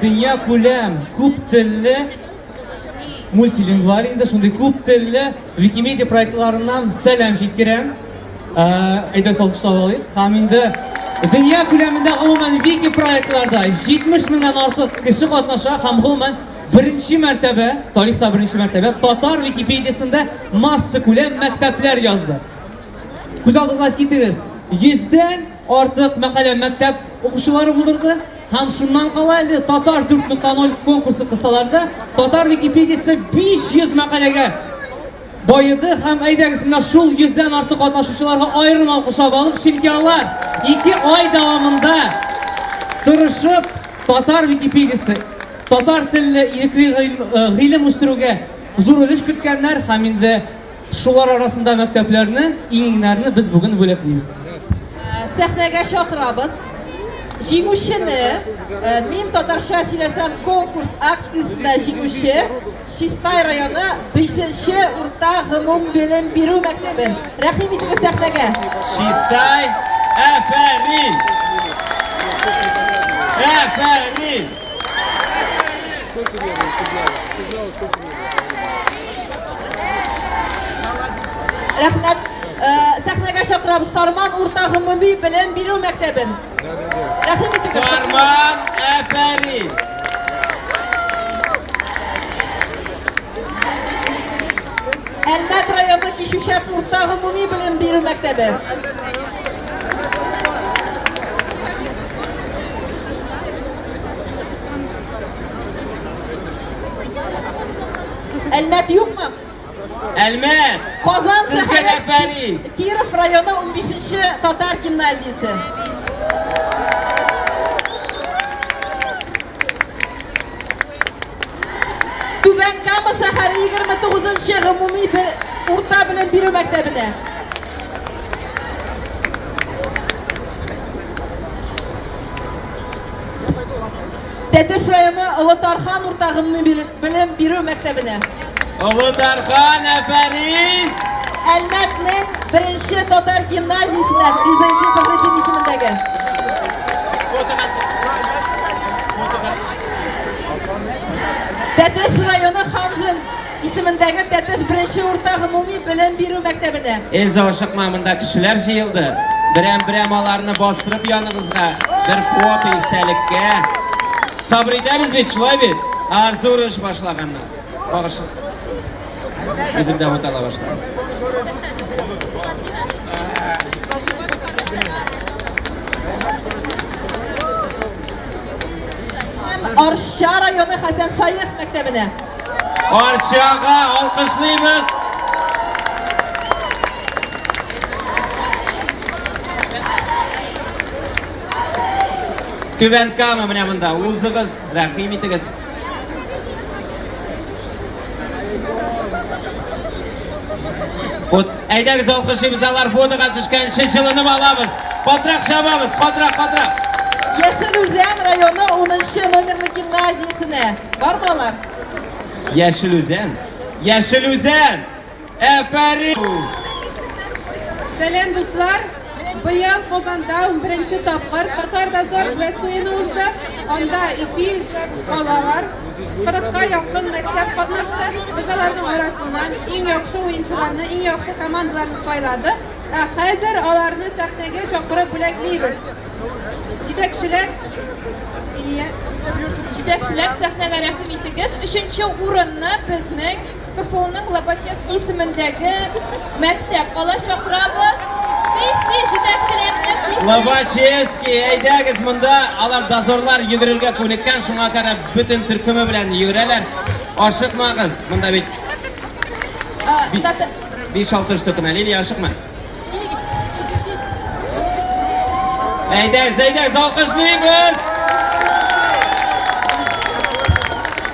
dünya күләм күп телле мультилингваль инде шундый күп телле Wikimedia проектларыннан сәлам җиткерәм. Әйдә салкышлап алыйк. Һәм инде dünya күләмендә гомумән Wiki проектларда 70 меңнән артык кеше катнаша һәм гомумән birinci mərtəbə, tarixdə birinci mərtəbə Tatar Wikipediyasında massa күләм məktəblər yazdı. Güzəldiniz getiririz. 100-dən artıq məqalə məktəb oxuşuları bulurdu. Həm şundan qalaylı Tatar 4.0 konkursu qısalarda Tatar Wikipediyası 500 məqaləyə bayıdı. Həm əydəqisində şul 100-dən artıq qatnaşıcılara ayrım alqışlab alıq. Çünki onlar 2 ay davamında tırışıb Tatar Wikipediyası Tatar tilli g'ilim o'stiruvga zo'r ulush kiritganlar ham endi shular arasında maktablarni, inglarini biz bugun bo'laklaymiz. Sahnaga chaqiramiz. Jinguvchini men Tatarcha сөйләшәм konkurs aksiyasida jinguvchi Shistay rayoni 5-o'rta g'umum bilim beruv maktabi. Rahim eting sahnaga. Shistay, afarin. Afarin. Rahmat. Sahnaga chaqiramiz Sarman o'rta g'umumiy bilim beruv maktabin. Rahim eting. Sarman, afarin. Almat rayoni Kishushat o'rta g'umumiy bilim beruv maktabi. Almat yo'qmi? Almat. Qozon sizga afarin. Kirov rayoni 15-Tatar gimnaziyasi. Tuban Kama shahari 29-g'umumiy o'rta bilim beruv maktabida. Tetish rayoni Ulatarxon o'rta g'umumiy bilim beruv maktabida. Ulatarxon, afarin. Almatning 1-Tatar gimnaziyasida Rizaytin Faxriddin ismidagi. Tetish rayoni Xamjin ismidagi Tetish 1-o'rta g'umumiy bilim beruv maktabida. Elza oshiqma, bunda kishilar yig'ildi. Biram alarni bostirib yoningizga bir foto istalikka. Sabr etamiz-mi, человек? Arzu urush boshlaganlar. Bag'ishla. O'zimdan o'tala boshladim. Orsha rayoni Hasan Shayx maktabida. Orshaga olqishlaymiz. Tuban Kama mana bunda o'zingiz rahim etingiz. Aydagiz olqishlaymiz, ular fotoga tushgan shishilini olamiz. Qotroq shabamiz, qotroq. Yashiluzan rayoni 10-nomerli gimnaziyasini. Bormolar. Yashiluzan. Afarin. Selam do'stlar. Bu yil Qozonda 11-tapqir Tatar-inform festyuvali o'zda. Onda 200 bolalar 40ga yaqin maktab qatnashdi. Bizlarning orasidan eng yaxshi o'yinchilarni, eng yaxshi komandalarni sayladi. Hozir ularni sahnaga chaqirib bo'laklaymiz. Yetakchilar sahnaga rahim etingiz. 3-o'rinni bizning KFU'ning Lobachevskiy ismidagi maktab olash chaqiramiz. Lobachevskiy, aydagiz bunda ular dazorlar yugurishga ko'nikkan, shunga qarab butun turkumi bilan yuguralar. Oshiqmag'iz, bunda 5-6 shtuknali oshiqma. Aydagiz olqishlaymiz.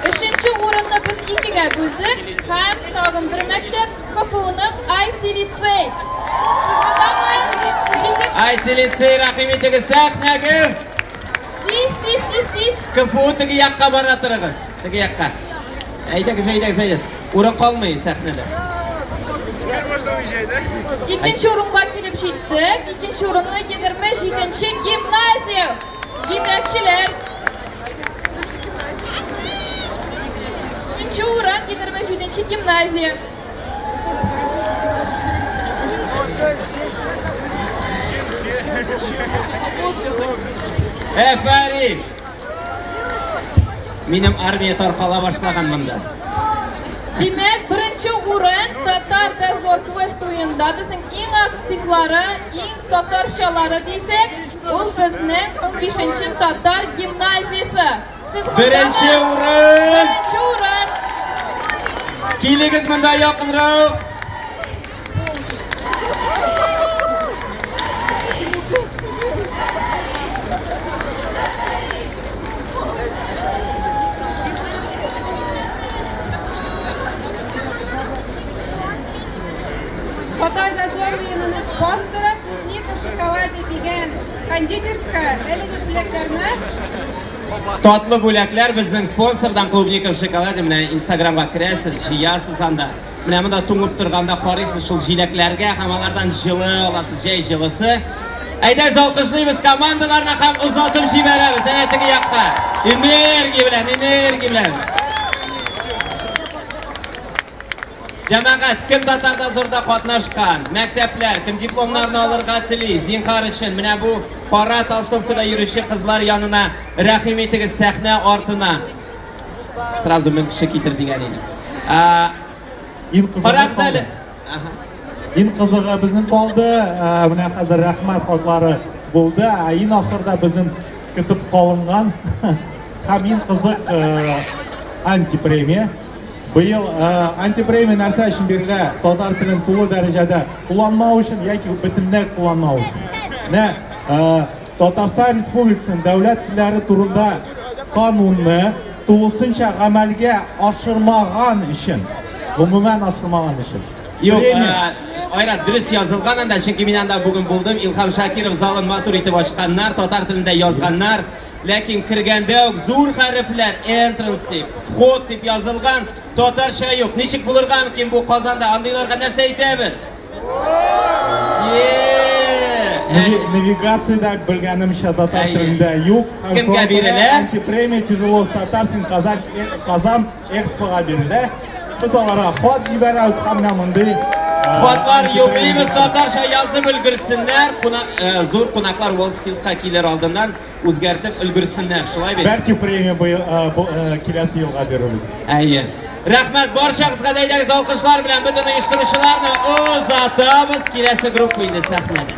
3-o'rinni biz 2ga bo'ldik. Ham tag'in bir maktab KFU'ning IT litsey. Siz bilanmi? IT litsey rahim etingiz sahnaga. Tis. KFU tigi yoqqa boratirig'iz. Tigi yoqqa. Aydagiz. O'rin qolmay sahnada. İkinci o'ringa kelib jetdik. İkinci o'rinni 27-gimnaziya yetakchilar Birinchi o'rin 27-chi gimnaziya. Aferin. Benim armiya tarqala boshlagan bunda. Demak, birinchi o'rin Tatar dazor quest o'yinida bizning eng aktivlari, eng tatarchalari desak, bu bizning 15-chi Tatar gimnaziyasi. Siz Birinchi o'rin. Birinchi o'rin. Keligiz bunda yaqinroq. Tatar dazor o'yinining sponsori Узды shokoladi degan konditerskaya elektriklarni Tatlı bo'laklar bizning sponsordan Klubnikov shokoladi bilan Instagramga kirasiz, jiyasiz anda. Mana bunda to'ngib turganda qaraysiz, shul jilaklarga hammalardan jili olasiz, jay jilisi. Ayday alqishlaymiz, komandalarni ham uzatib jiberamiz, anatiga yoqqa. Energiya bilan. Jamoat kim Tatar dazorda qatnashgan, maktablar kim diplomlarni olirga tili, zinhar uchun mana bu qora talstovkada yurishi qizlar yonina rahim etigiz sahna ortına. Sразу men kishi keltirdigan edi. In qizig'i bizning qoldi. Mana hozir rahmat xotlari bo'ldi. In oxirida bizning kutib qolingan ham in qiziq antipremiya. Bu yil antipremiya narsa uchun beriladi. Tatar tilini to'liq darajada qo'llanmoq uchun yoki butunlay qo'llanmoq uchun. Tatariston Respublikasining davlat tillari turida qonunni to'liqsincha amalga oshirmagan uchun, umuman oshirmagan uchun. Yo'q, ayrat durust yozilgan anda, chunki men anda bugun bo'ldim. Ilhom Shakirov zalin maturity boshqanlar, tatar tilida yozganlar, lekin kirganda zo'r harflar entrance deb, vход deb yozilgan, tatarcha yo'q. Nechik bo'lirgankin bu Qozonda andaylarga narsa aytamiz? Navigatsiyada bilganimcha tatar tilida yo'q. Kimga beriladi? Antipremiya tяжело с татарским Qozon Expo'ga beriladi. Biz olara xot jiberamiz hamma bunday. Xotlar yo'qlaymiz, tatarcha yozib ulgursinlar. Zo'r qo'noqlar Worldskills'ga kelar oldindan o'zgartib ulgursinlar. Shulay ber. Balki premiya bu kelasi yilga beramiz. Ayy. Rahmat barchangizga daydagiz olqishlar bilan butun ishtirokchilarni uzatamiz. Kelasi guruh o'yini sahnada.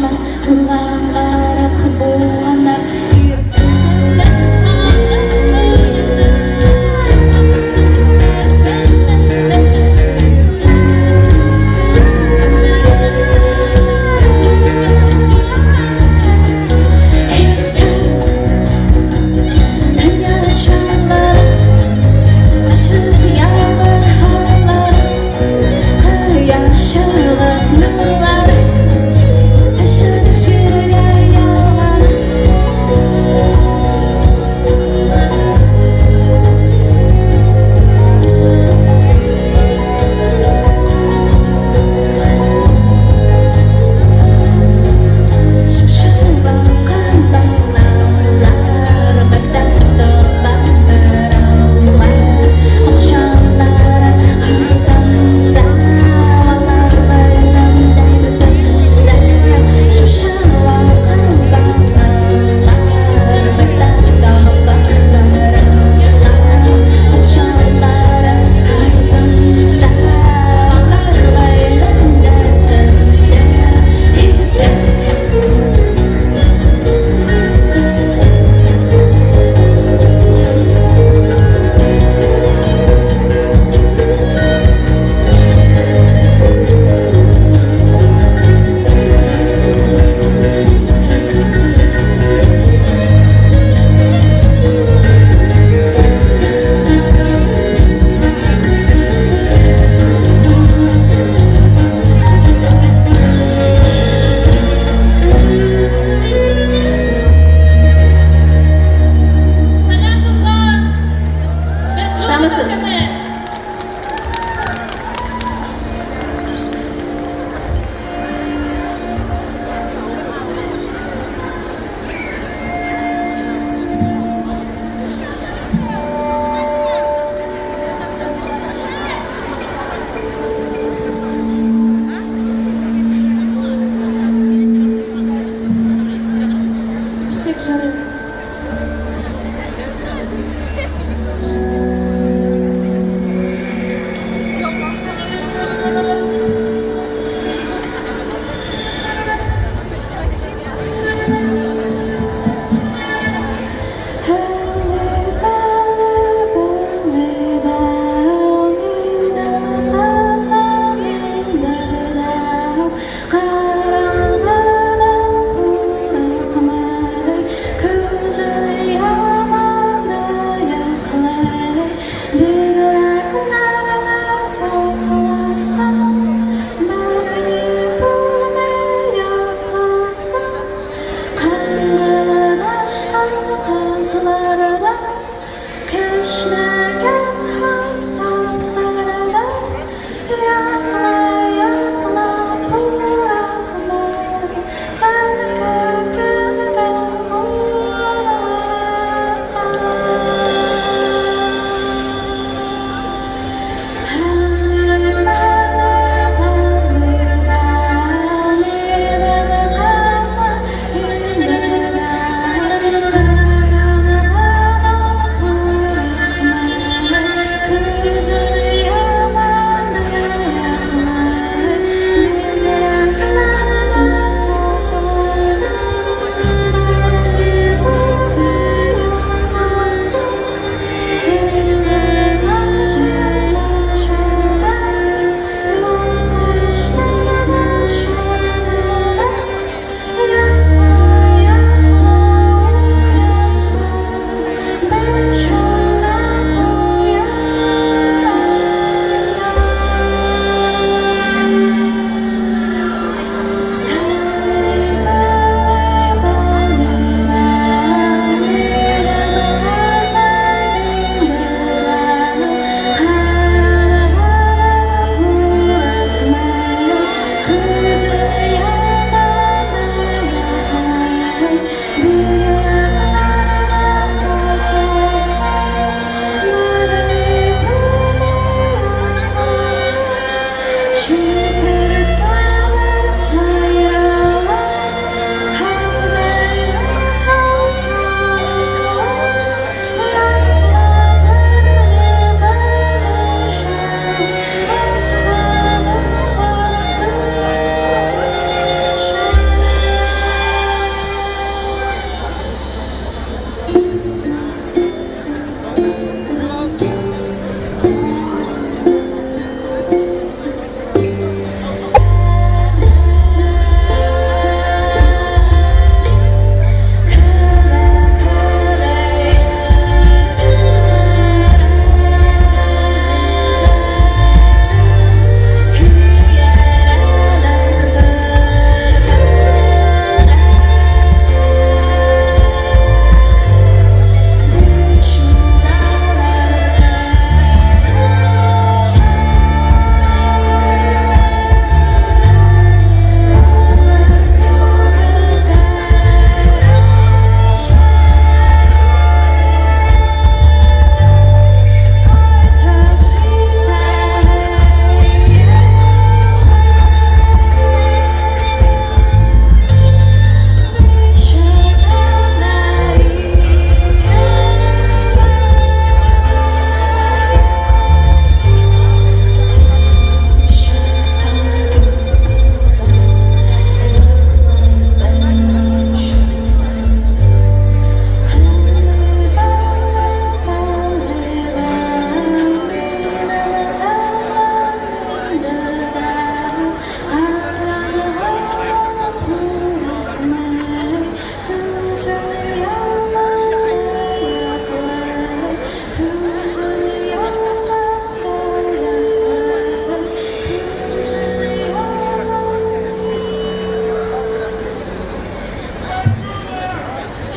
Yaşamak nurlanlara kılbuğanlar Yaşamak nurlar taşınıp yürür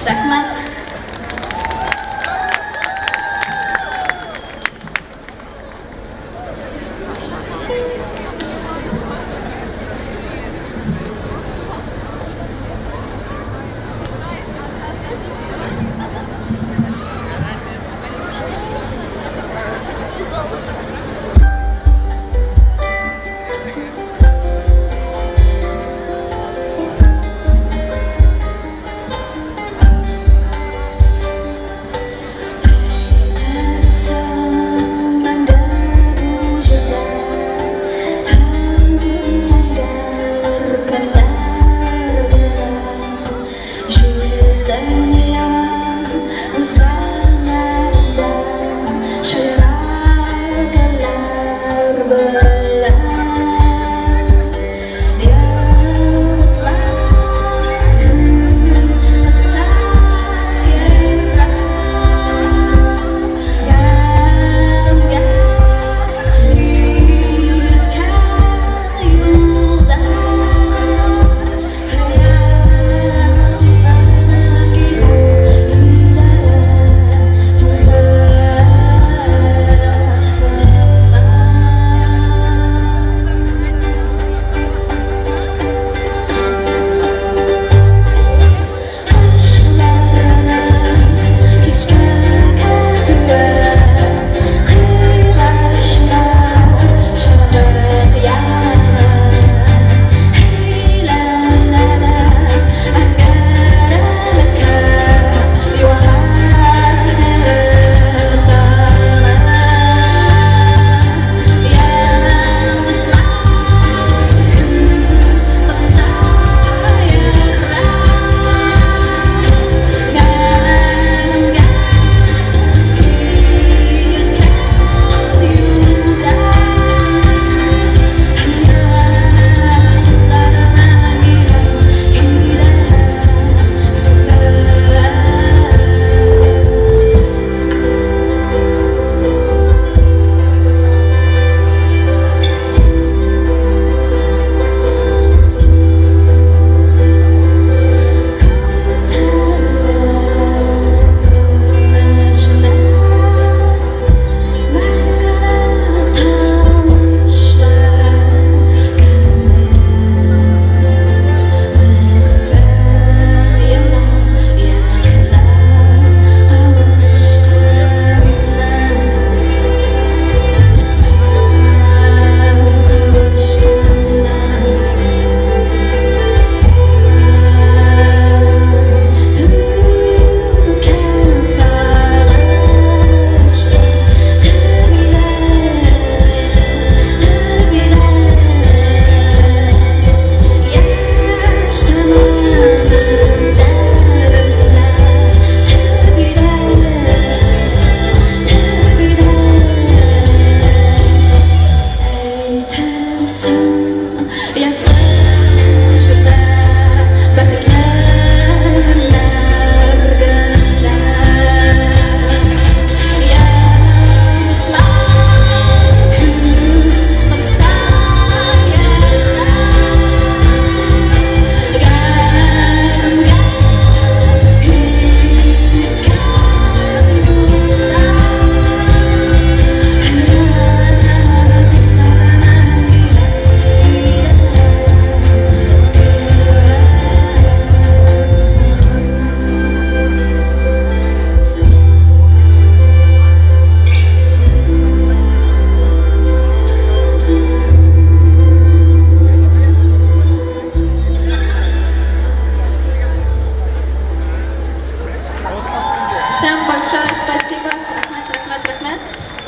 Рахмат.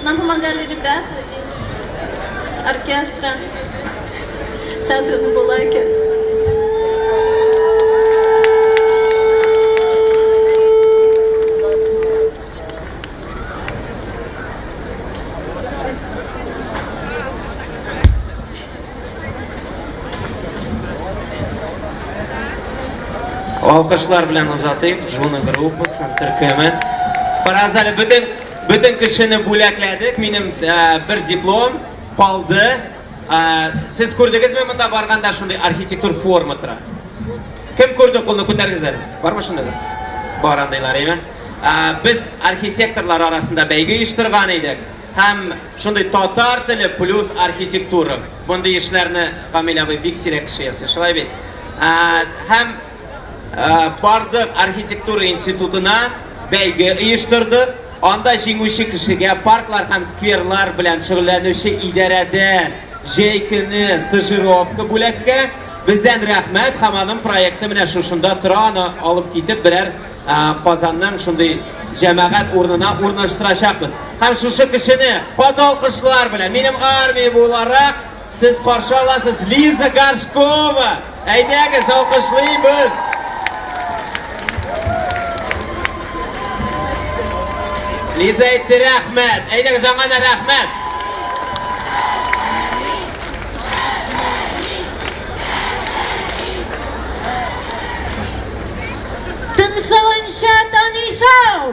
Нам помогали ребята из оркестра театра на Булаке. Alkışlar bilen uzatayım, Juna gruppaсын, Türkmen. Parazali bütün kişini bulakledik, benim bir diplom kaldı. Siz gördünüz mü bunda barganda şunday arxitektur forma tura? Kim gördü kolunu ko'targizadi? Var mı şunda? барандайлар еме. Biz arxitektorlar arasında bәйге uyuштырган идек. Һәм шундый татар теле плюс архитектура. Bunday эшләрне Камил абый бик сирәк кеше ясый, шулай бит. Һәм бардык архитектура институтына бәйге uyuштырдык. Анда җиңүче кешегә парклар һәм скверлар белән шөгыльләнүче идарәдән җәй көне стажировка бүләккә. Бездән рәхмәт, һәм аның проекты менә шушында тора, аны алып китеп берәр Казанның шундый җәмәгать урынына урнаштырачакбыз. Һәм шушы кешене каты алкышлар белән минем армия буларак сез каршы аласыз, Лиза Горшкова. Әйдәгез, алкышлыйбыз. Лиза әйтте рәхмәт. Әйдәгез, аңа да рәхмәт. Tanışınca tanışam.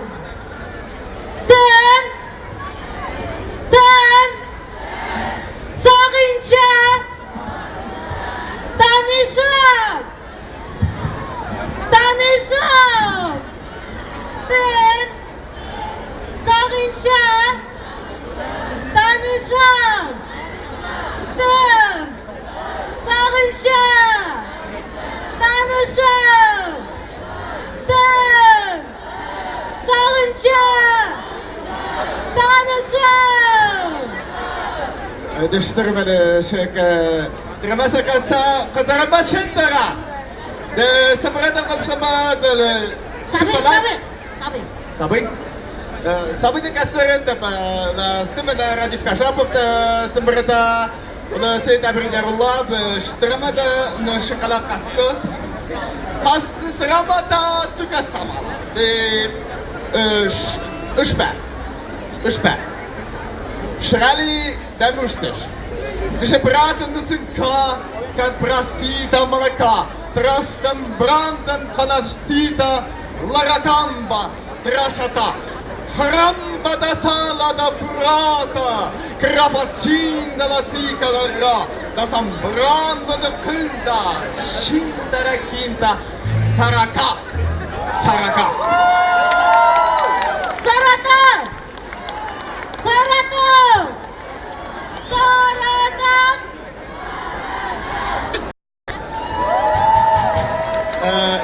Sağınca tanışam. Sağınca tanışam. Sağınca tanışam. Sağınca tanışam. Дыштырмады шек трамаса конца катарамашендара. Да самратан колшама да Сабый. Сабый да касарента на семена ради вкашаповта самрата на сета бризарулла штрамада на шоколад кастос. Касты срамата тука самала. Ушпа. Шрали да муштеш. Деше братан нусинка, как прасита молока. Трастам брантан канастита, ларакамба, трашата. Храмба да сала да брата, крапасинда латика лара. Да самбранда да кында, шиндара кинта, сарака.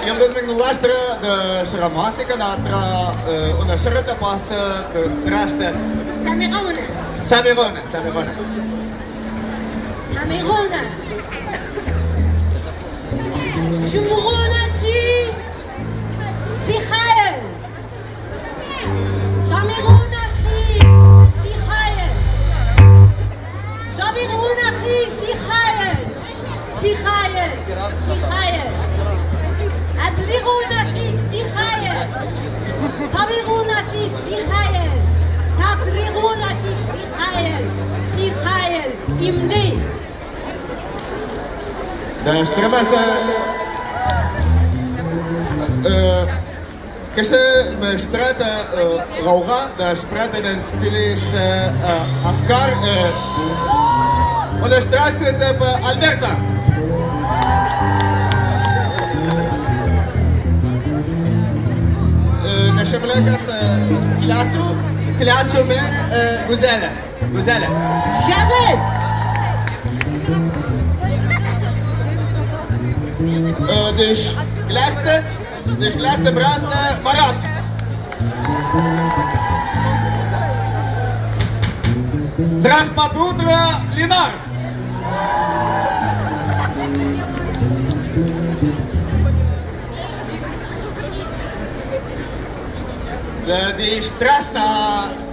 Yıldız Menglulaştırı da şıramasika natra ona şırıta pası traştı. Samirona. Jumrona si fi khayr. Samirona fi khayr. Samirona fi khayr. Adlirona fi khayr. Samirona fi khayr. Tadrirona fi khayr. Imdi. Да штрамаса кеше штрата рауга да шпратен стилиш Оскар он штрастет Альберта. Нашемлекас классу ме гузеля. Шазет. Дыш глясте брасте Марат. Трахмапутра Линар. Дыш страшно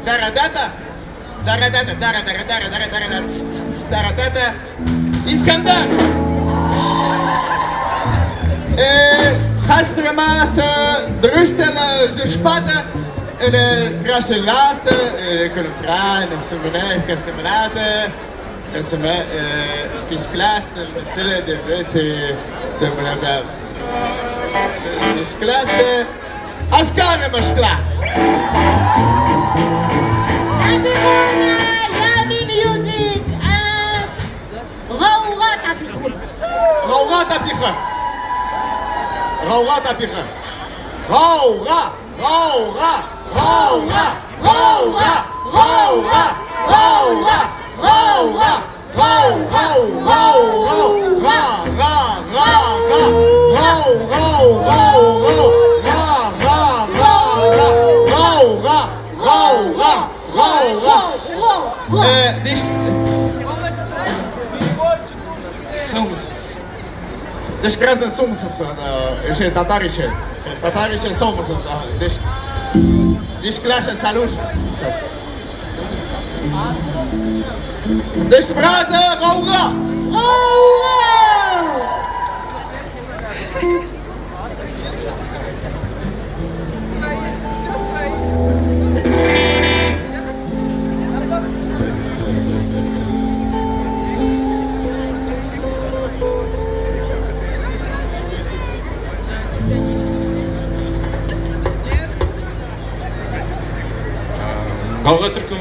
Дарадата. Искандар. Хастрамас друстена зашпата de krasselaste kunnen vragen of ze beneden kastemelaten ze me kisklaste zullen de wette ze beneden kisklaste askare maskla Yavi music روغات أبيخا Gavga, gavga, gavga, gavga, gavga, gavga, gavga, Deci grazne sumsız, şey Tatar işi. Tatar işi sumsız. Deci klasă salut. Deci brată, gauga. Kavga Türk'ü.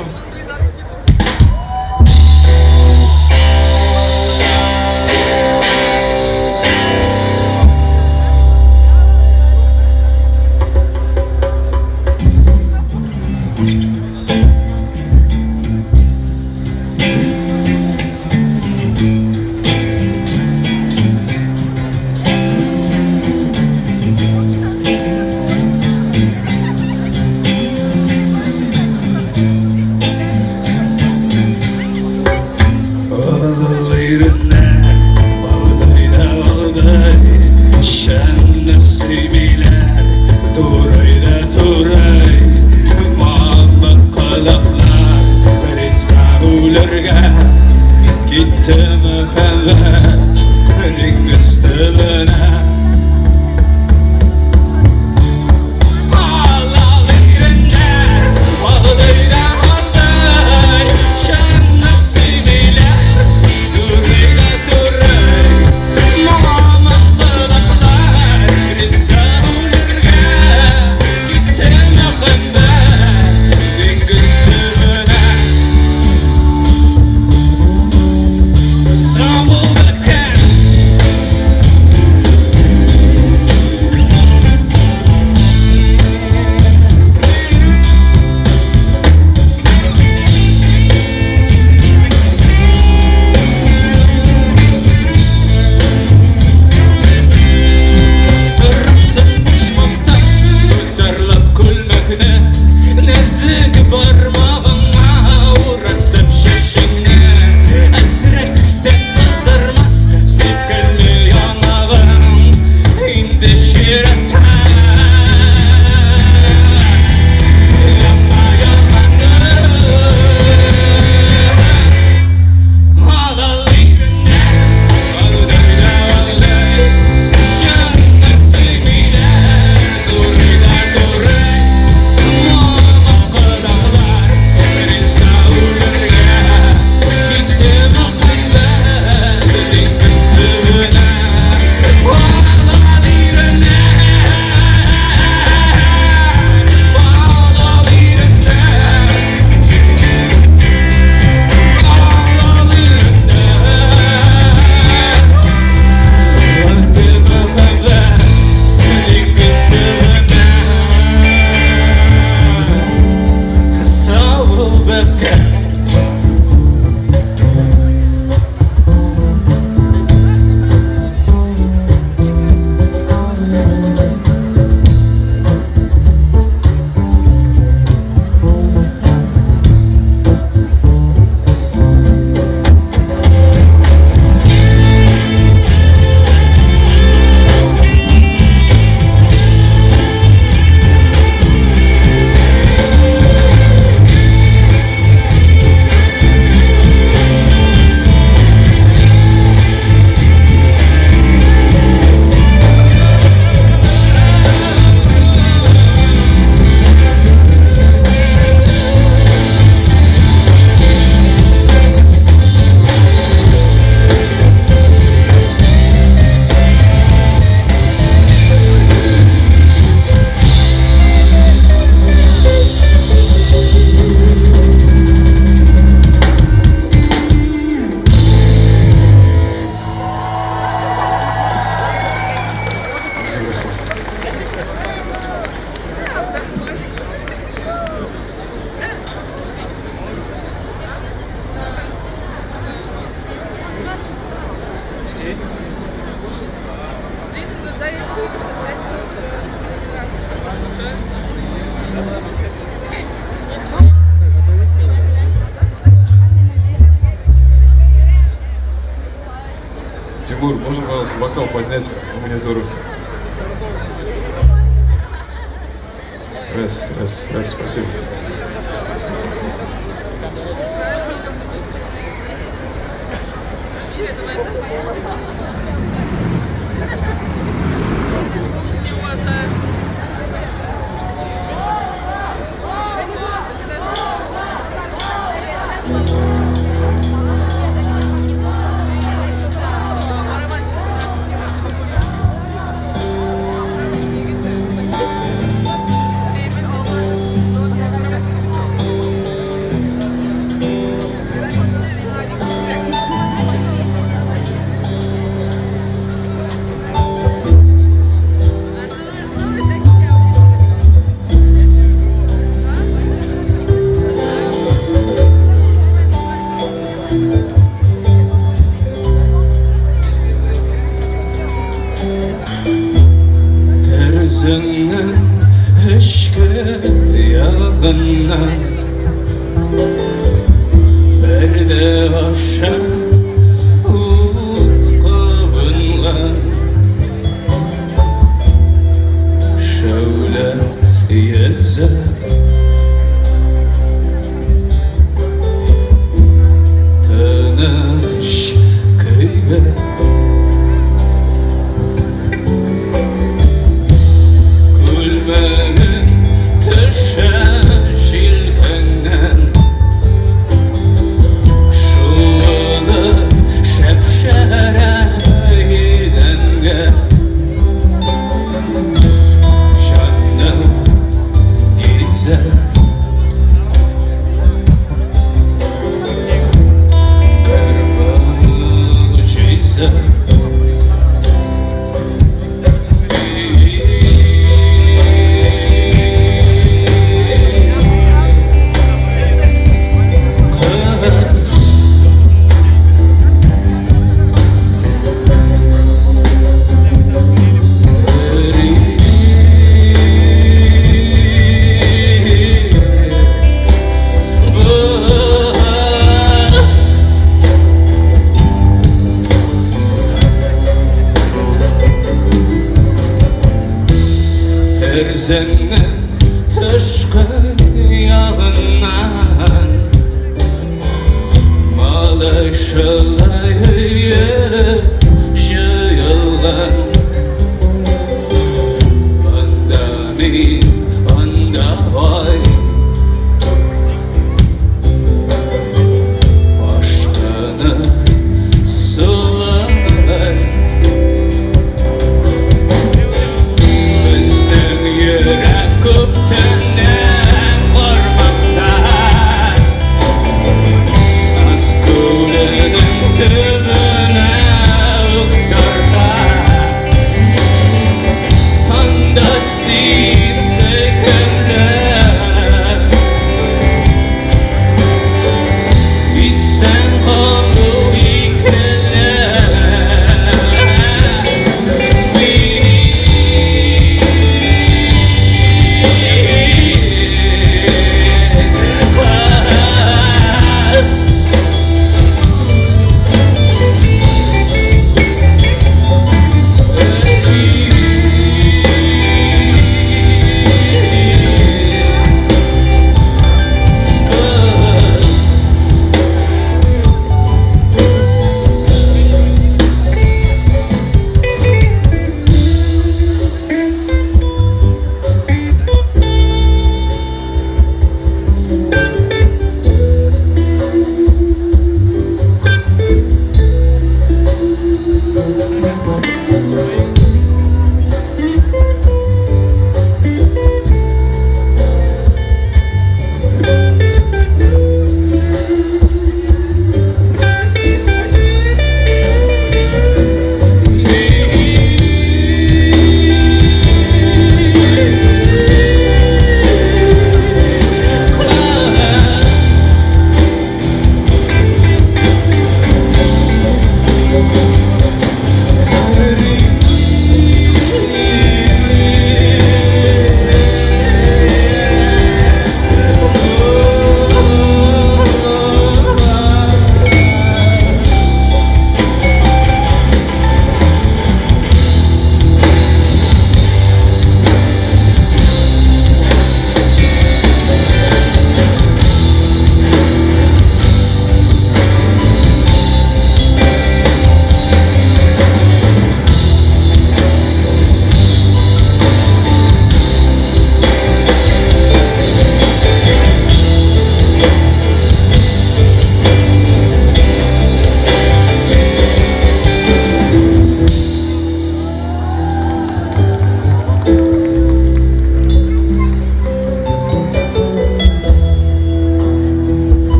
Тимур, можно, пожалуйста, бокал поднять на мониторах? Раз, спасибо.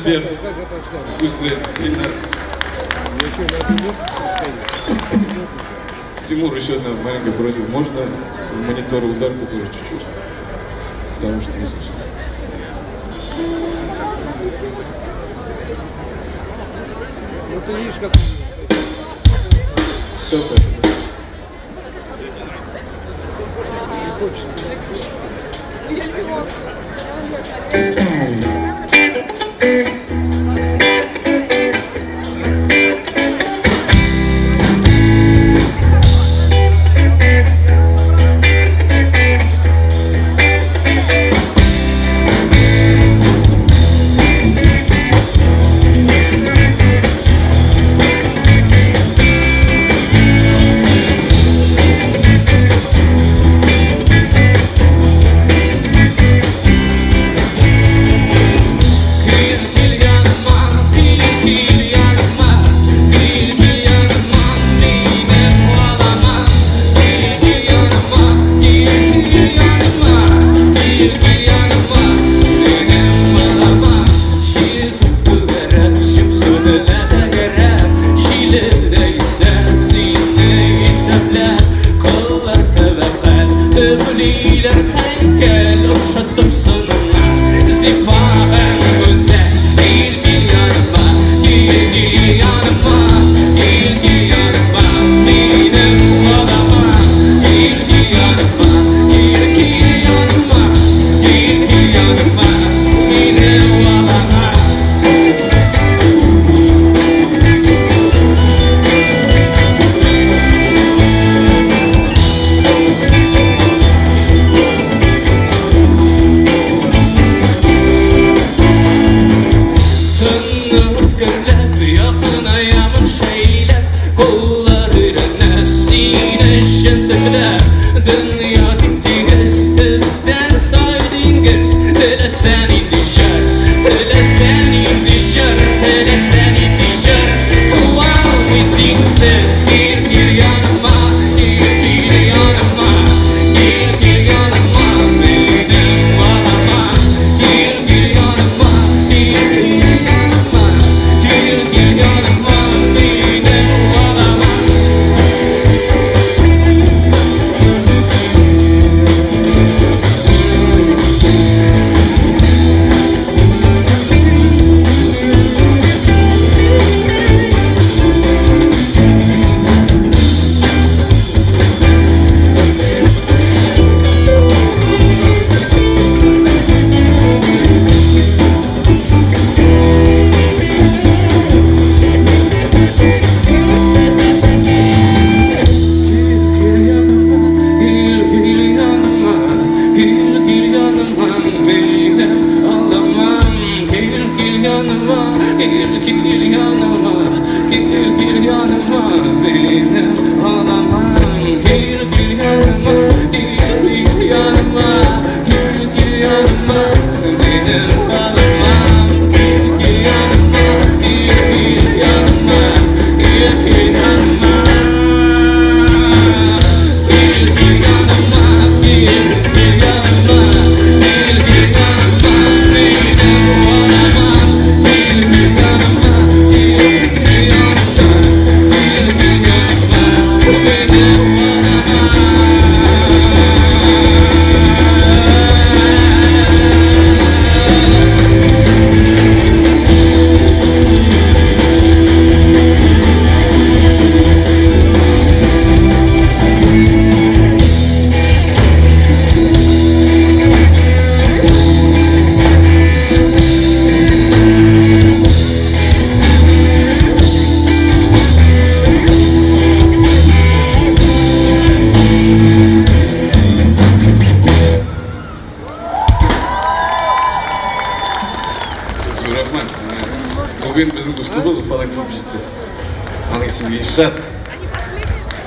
Сбер, узды, Инна. Тимур, еще одна маленькая просьба. Можно в монитор ударку тоже чуть-чуть? Потому что не слышно. Все, спасибо.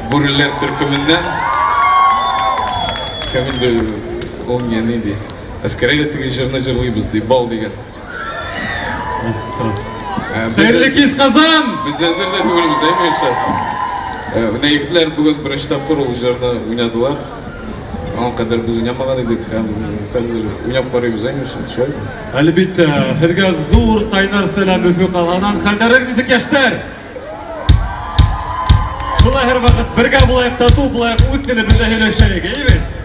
Бүрілер түркімінен кәмінді ол не дейді әскерелі түгі жырны жырлайбыз дейді бал деген Қайырлы кез Қазан! Біз әзірде түгіліміз әймейші Нәйіклер бүгін бірінші тапқыр ол жырны ойнадылар Аңа кадәр без уйнамаган идек һәм хәзер уйнап карыйбыз, шулай. Әлбәттә, һәргә зур кайнар сәлам Өфе калганнан хәлдәрен ничек яшьтәр? Шулай һәр вакыт бергә булайык, тату булайык, үз телебездә һөйләшәйек, әйбәт.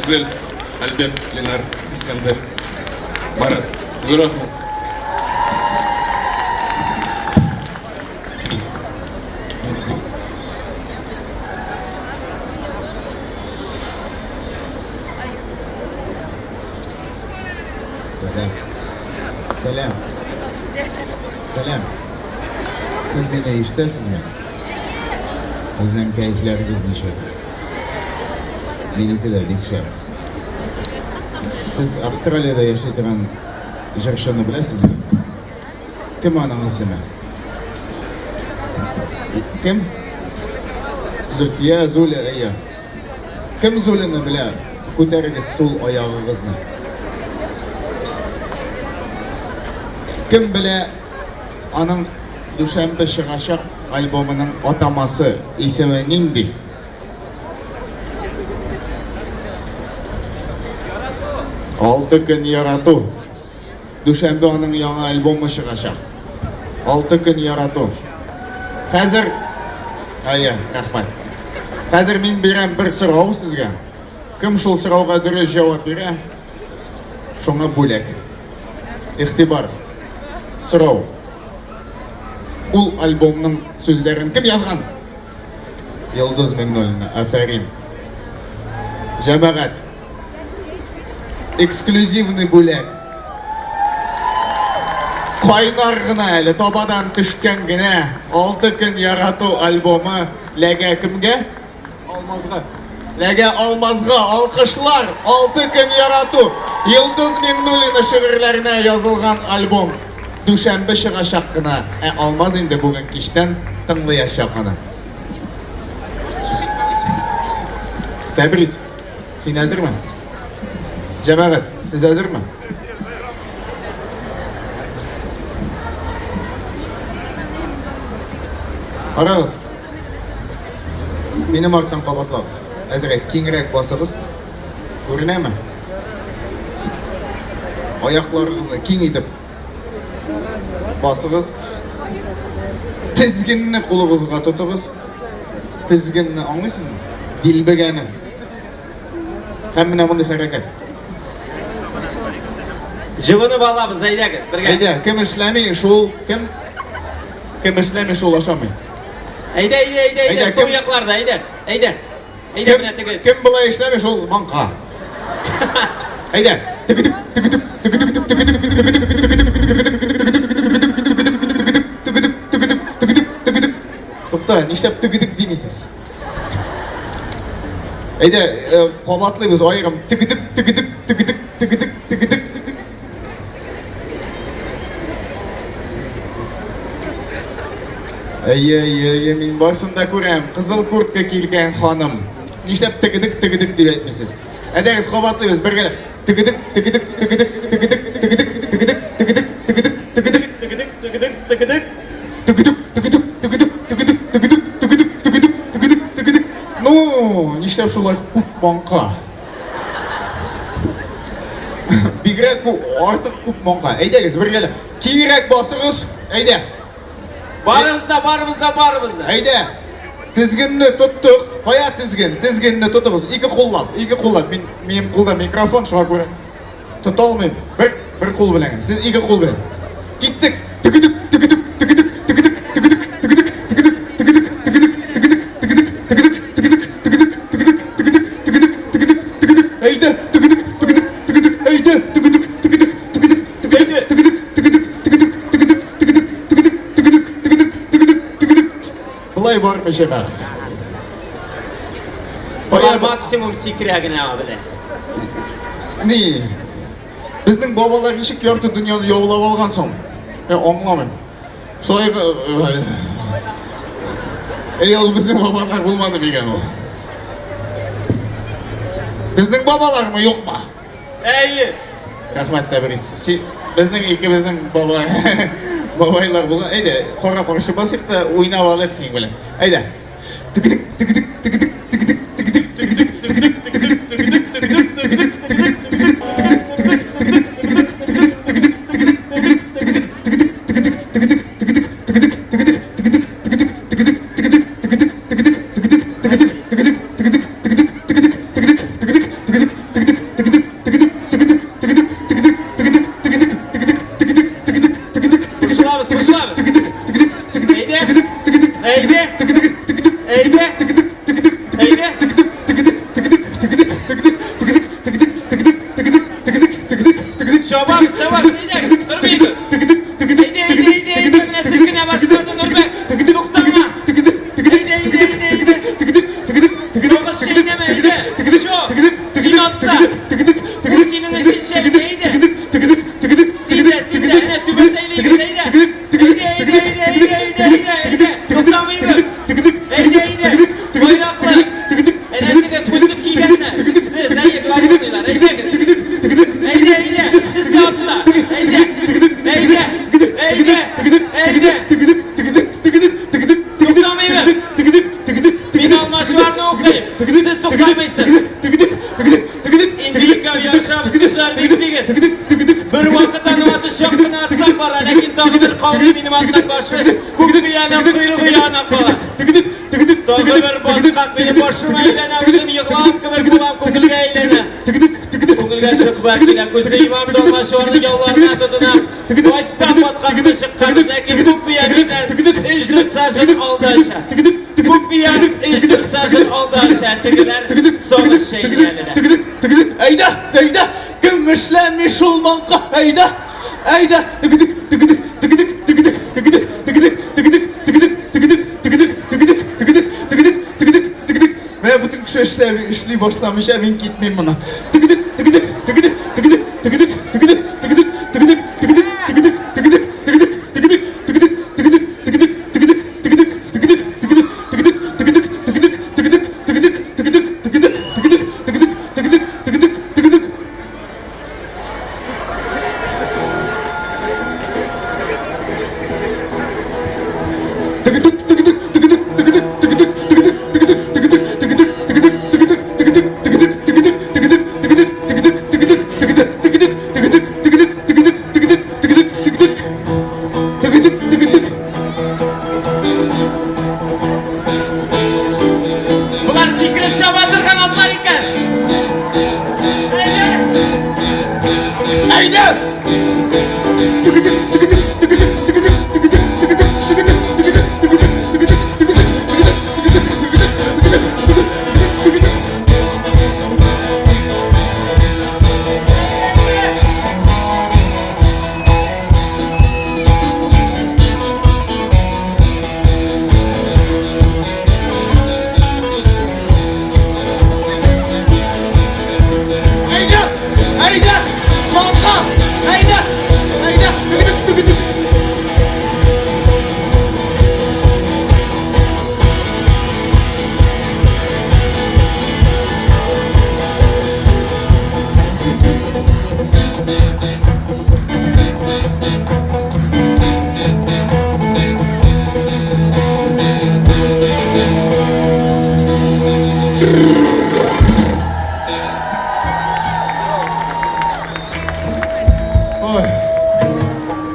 Güzel, Albert, Lenar, İskender, Marat, Zura. Selam. Selam. Selam. Siz beni iştesizmi? Sizin keyifleriniz neşe? Benimki de dikşe. Siz Avustralya'da yaşayan jarşanı bilesiniz mi? Kim onun ismi? Kim? Zülfiye Zul'e. Kim Zul'ünü bile? Kuteriniz sol ayağınızla. Kim bile onun Düşenbe Şıraşak albomunun ataması ismi nindi? Altı gün yaratı. Düşenbe onun yanı albomu Şıraşak. 6 gün yaratı. Hazır Айя, рахмат. Қазір мен берем бір сұрау сізге. Кім шул сұрауға дұрыс жауап бере? Шоңа бөлек. Ихтибар. Сұрау. Бұл альбомның сөздерін кім yazған? Йылдыз Меңнолина, афарин. Жабағат. Эксклюзивный бөлек. Қайнар ғына әлі табадан түшкен гіне 6 күн ярату альбомы ләге кімге? Алмазға. Ләге Алмазға, алқышлар, 6 күн ярату. Йылдыз Меңнолина шүгірлеріне yazылған альбом. Дүшәмбі шығашақ қына. Алмаз енді бүгін кештен тыңлы яшақ қана. Тәбриз, сен әзір ме? Жамағат, сіз әзір ме? Арағыз, менің арттан қабатлағыз. Әзірге кеңірек басығыз. Көріне ме? Аяқларыңызды кең етіп басығыз. Тізгінні қолығызға тұтығыз. Тізгінні аңлайсыз ма? Дилбегені. Қәміне мұндай харакет. Жылыны балабыз, айдағыз, бірге. Айда, кім ішләмей, шул, кім? Кім ішләмей, шул ашамай. Айда, сояқларды, айда. Міне тігіп. Кім бұлай ішләмей, шул манқа. Айда, Тоқта, нештеп түгідік демейсіз? Айда, қабатлайбыз, айырым. Түгідік. Мен барсында көрем, қызыл куртка киілген ханым. Нештеп түгідік деп әйтмейсіз? Әдәңіз қабатлайбыз, бірге. Нештеп шулай күп манқа. Бигрәк артық күп манқа. Әйдәгіз, біргелі. Кейірек басыңыз, әйдә. Барымызда. Әйдә. Тізгінні тұттық. Қоя тізгінні тұттығыз. Екі қоллап. Мен қолда микрофон шыға көрем. Тұта алмайым. Бір қол біліңін. Сіз екі қол білің. Кеттік. Бұлай бар ме жемағат? Бұлар максимум секрегіне абылы. Не? Біздің бабалар нешік ярты дүнияны яулап алған соң? Оңламын. Солай... Ол біздің бабалар болмады меген ол. Біздің бабалар ма, жоқ ма? Әйі! Рахмат Тәбриз. Біздің бабайлар болған. Әйді, қора-қорашы басып та ойнап алайық сен білін. Әйді. Benim atlar başı, kuk bir yana, kuyruğu yana falan. Тағы бір батқақ менің башыма әйләнә, өзім йығылам кебек булам, күңелгә әйләнә. Күңелгә шықпақ келә, күзде имамды алмашуарны яуларына тотынам. Башсам батқақны шыққан, ләкин күк биягінен үждір сажын алдаша. Күк биягін үждір сажын алдаша, тігілер соғыз шейләнілер. Әйда, кім ішләмей шулманға, әйда, Мен бүтін кіші ішлей башламыша, мен кетмейм мұна.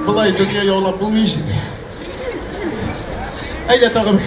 Бұлай дүние яулап болмайшын. Әйда тағым.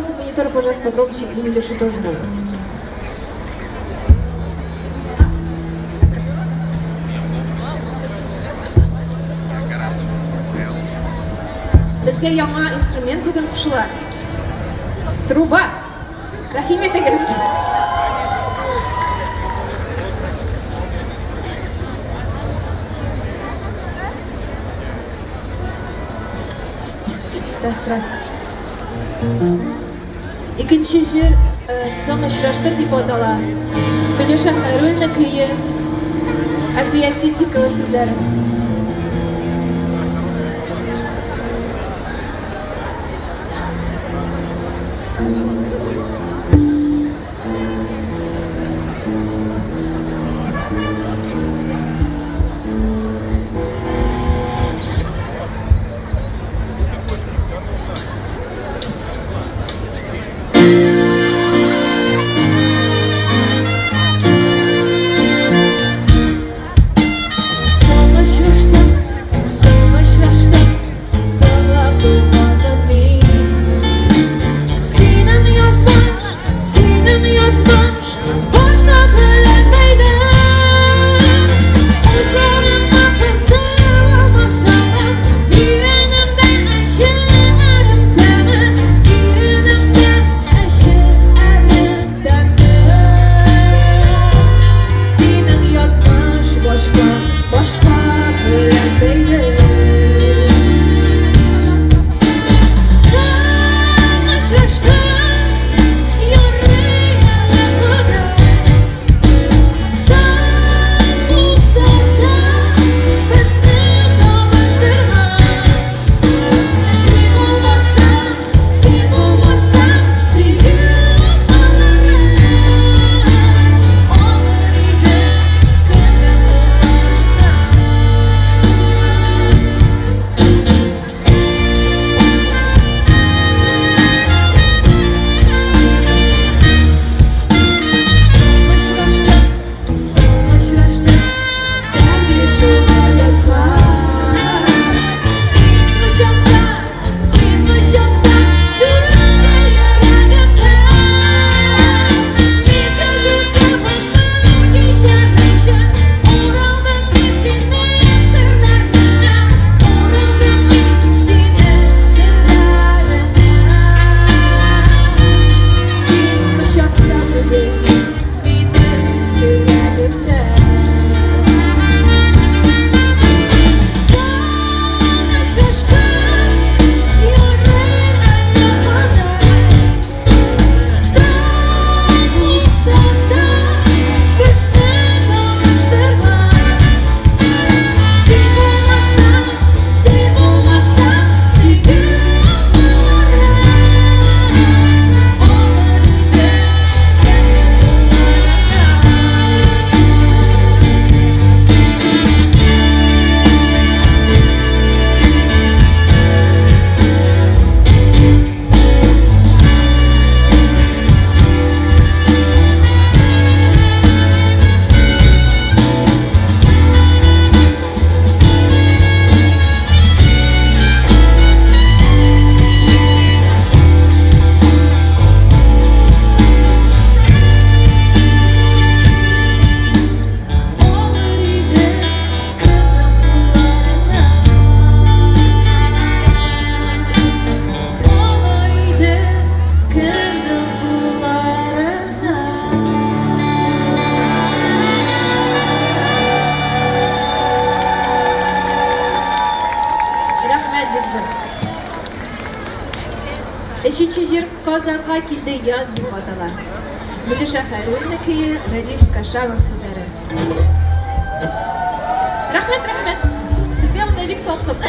Голос монитора, пожалуйста, погромче, и Милюшу тоже. Безгә яңа инструмент бүген кушыла. Труба. Рәхим итегез. Раз. Икенче җир соң очраштык дип атала. Милюша Хәйруллина көе, Альфия Ситдикова сүзләре. Üçüncü җир Казанга килде яз дип атала. Милюша Хәйруллина көе, Радиф Кашавов сүзләре. Рәхмәт. Безгә монда бик салкын.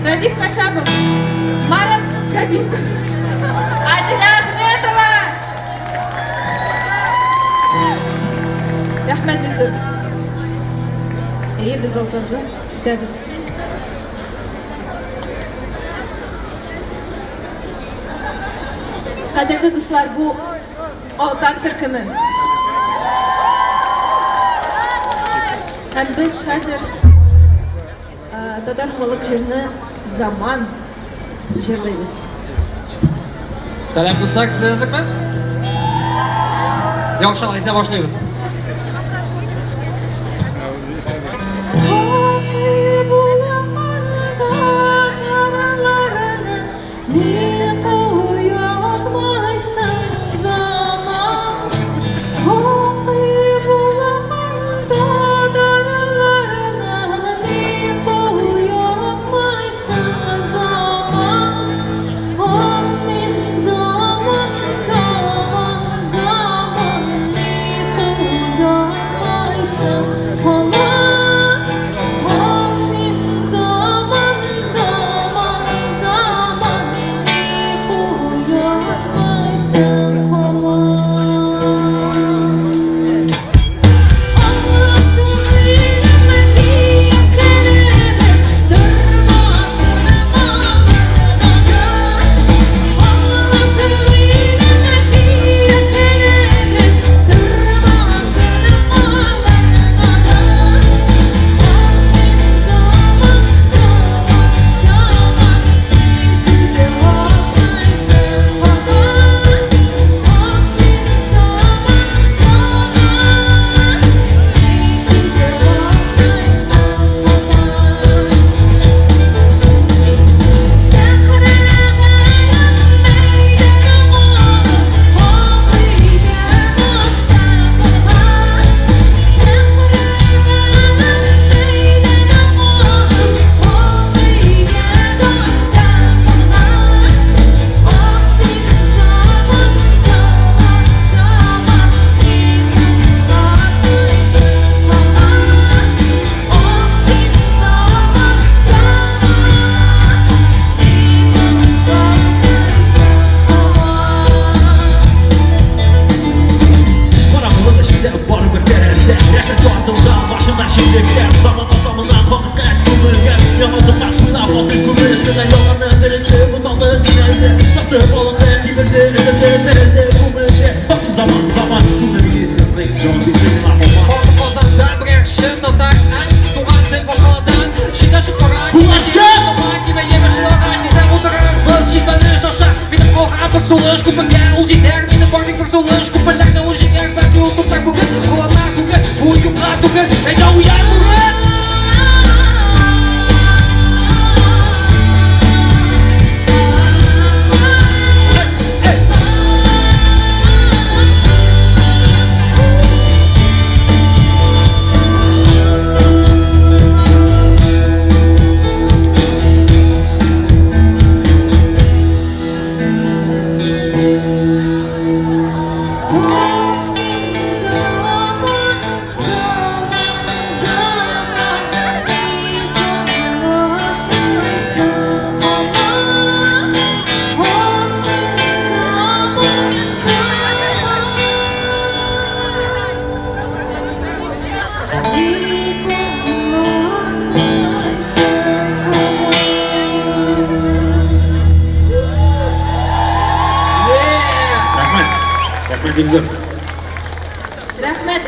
Радиф Кашапов, Марат Габитов, Адиля Ахметова. Рахмет бізір. Біз алдырды, дәбіз. Қадірді достар, бұл алтан түркімі. Һәм біз қазір татар халық жерні заман жерлейбіз. Сәлем достар, сізде язык мен? Яушал, есе башлайбыз.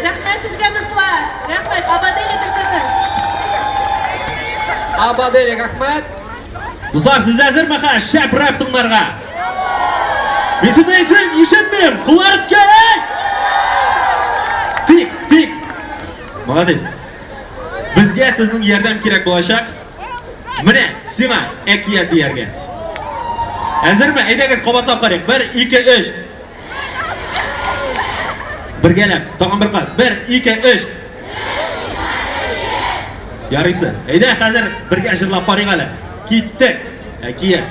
Рахмет сізге достар. Рахмет, Абадели түркімі. Абадели, рахмет. Достар, сіз әзір ме қа? Шәп рэп тыңларға. Бесін ейсін, ешетмейм, құларыз кәй! Тик. Молодец. Бізге сіздің ердем керек болашақ. Міне, сиңа, әкият ерге. Әзір ме? Әйдәгіз қобатлап қарайық. 1, 2, 3. Біргелеп, тоған бір қат. 1, 2, 3. Ярысы. Әйдә, қазір бірге жырлап қарайық әлі. Киттік. Әкият.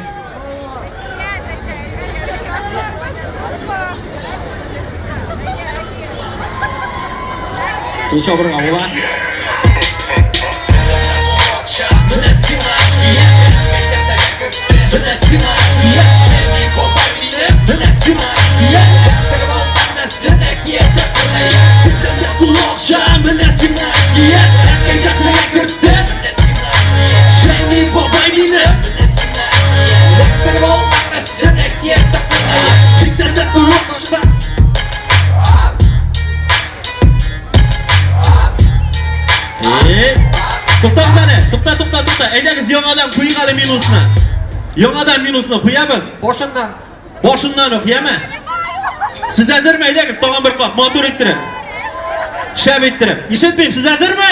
Ұша бірға ола. hali minusni. Yo'nadan minusni qo'yamiz. Boshundan o'qiyami? Siz hazırmı? Aylagiz tog'am bir qop motor ettirib. Shab ettirib. Eshitmayman, siz hazırmı?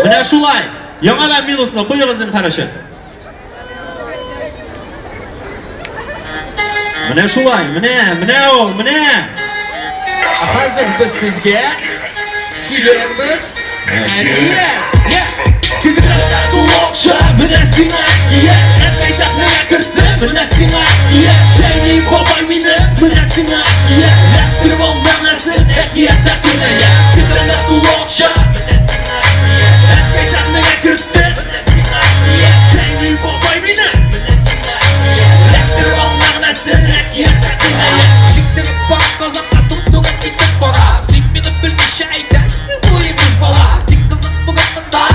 Mana shulay. Yo'nadan minusni qo'yingizning qarashi. Mana shulay, mana. Hozir biz sizga kuylaymiz. Kızlarda tuloqsha, mana sinakiya. Qanday sahnaga kirdi, mana sinakiya. Shayni bobay meni, mana sinakiya. Laptirib olmasin, hakiyatda kunaya. Kızlarda tuloqsha, mana sinakiya. Qanday sahnaga kirdi, mana sinakiya. Shayni bobay meni, mana sinakiya. Laptirib olmasin, hakiyatda kunaya. Shiktirib bak Qozonga tutib ketib qora. Sen meni bilmish aytasiz, bu emish bola. Tik qiziq bugun bunda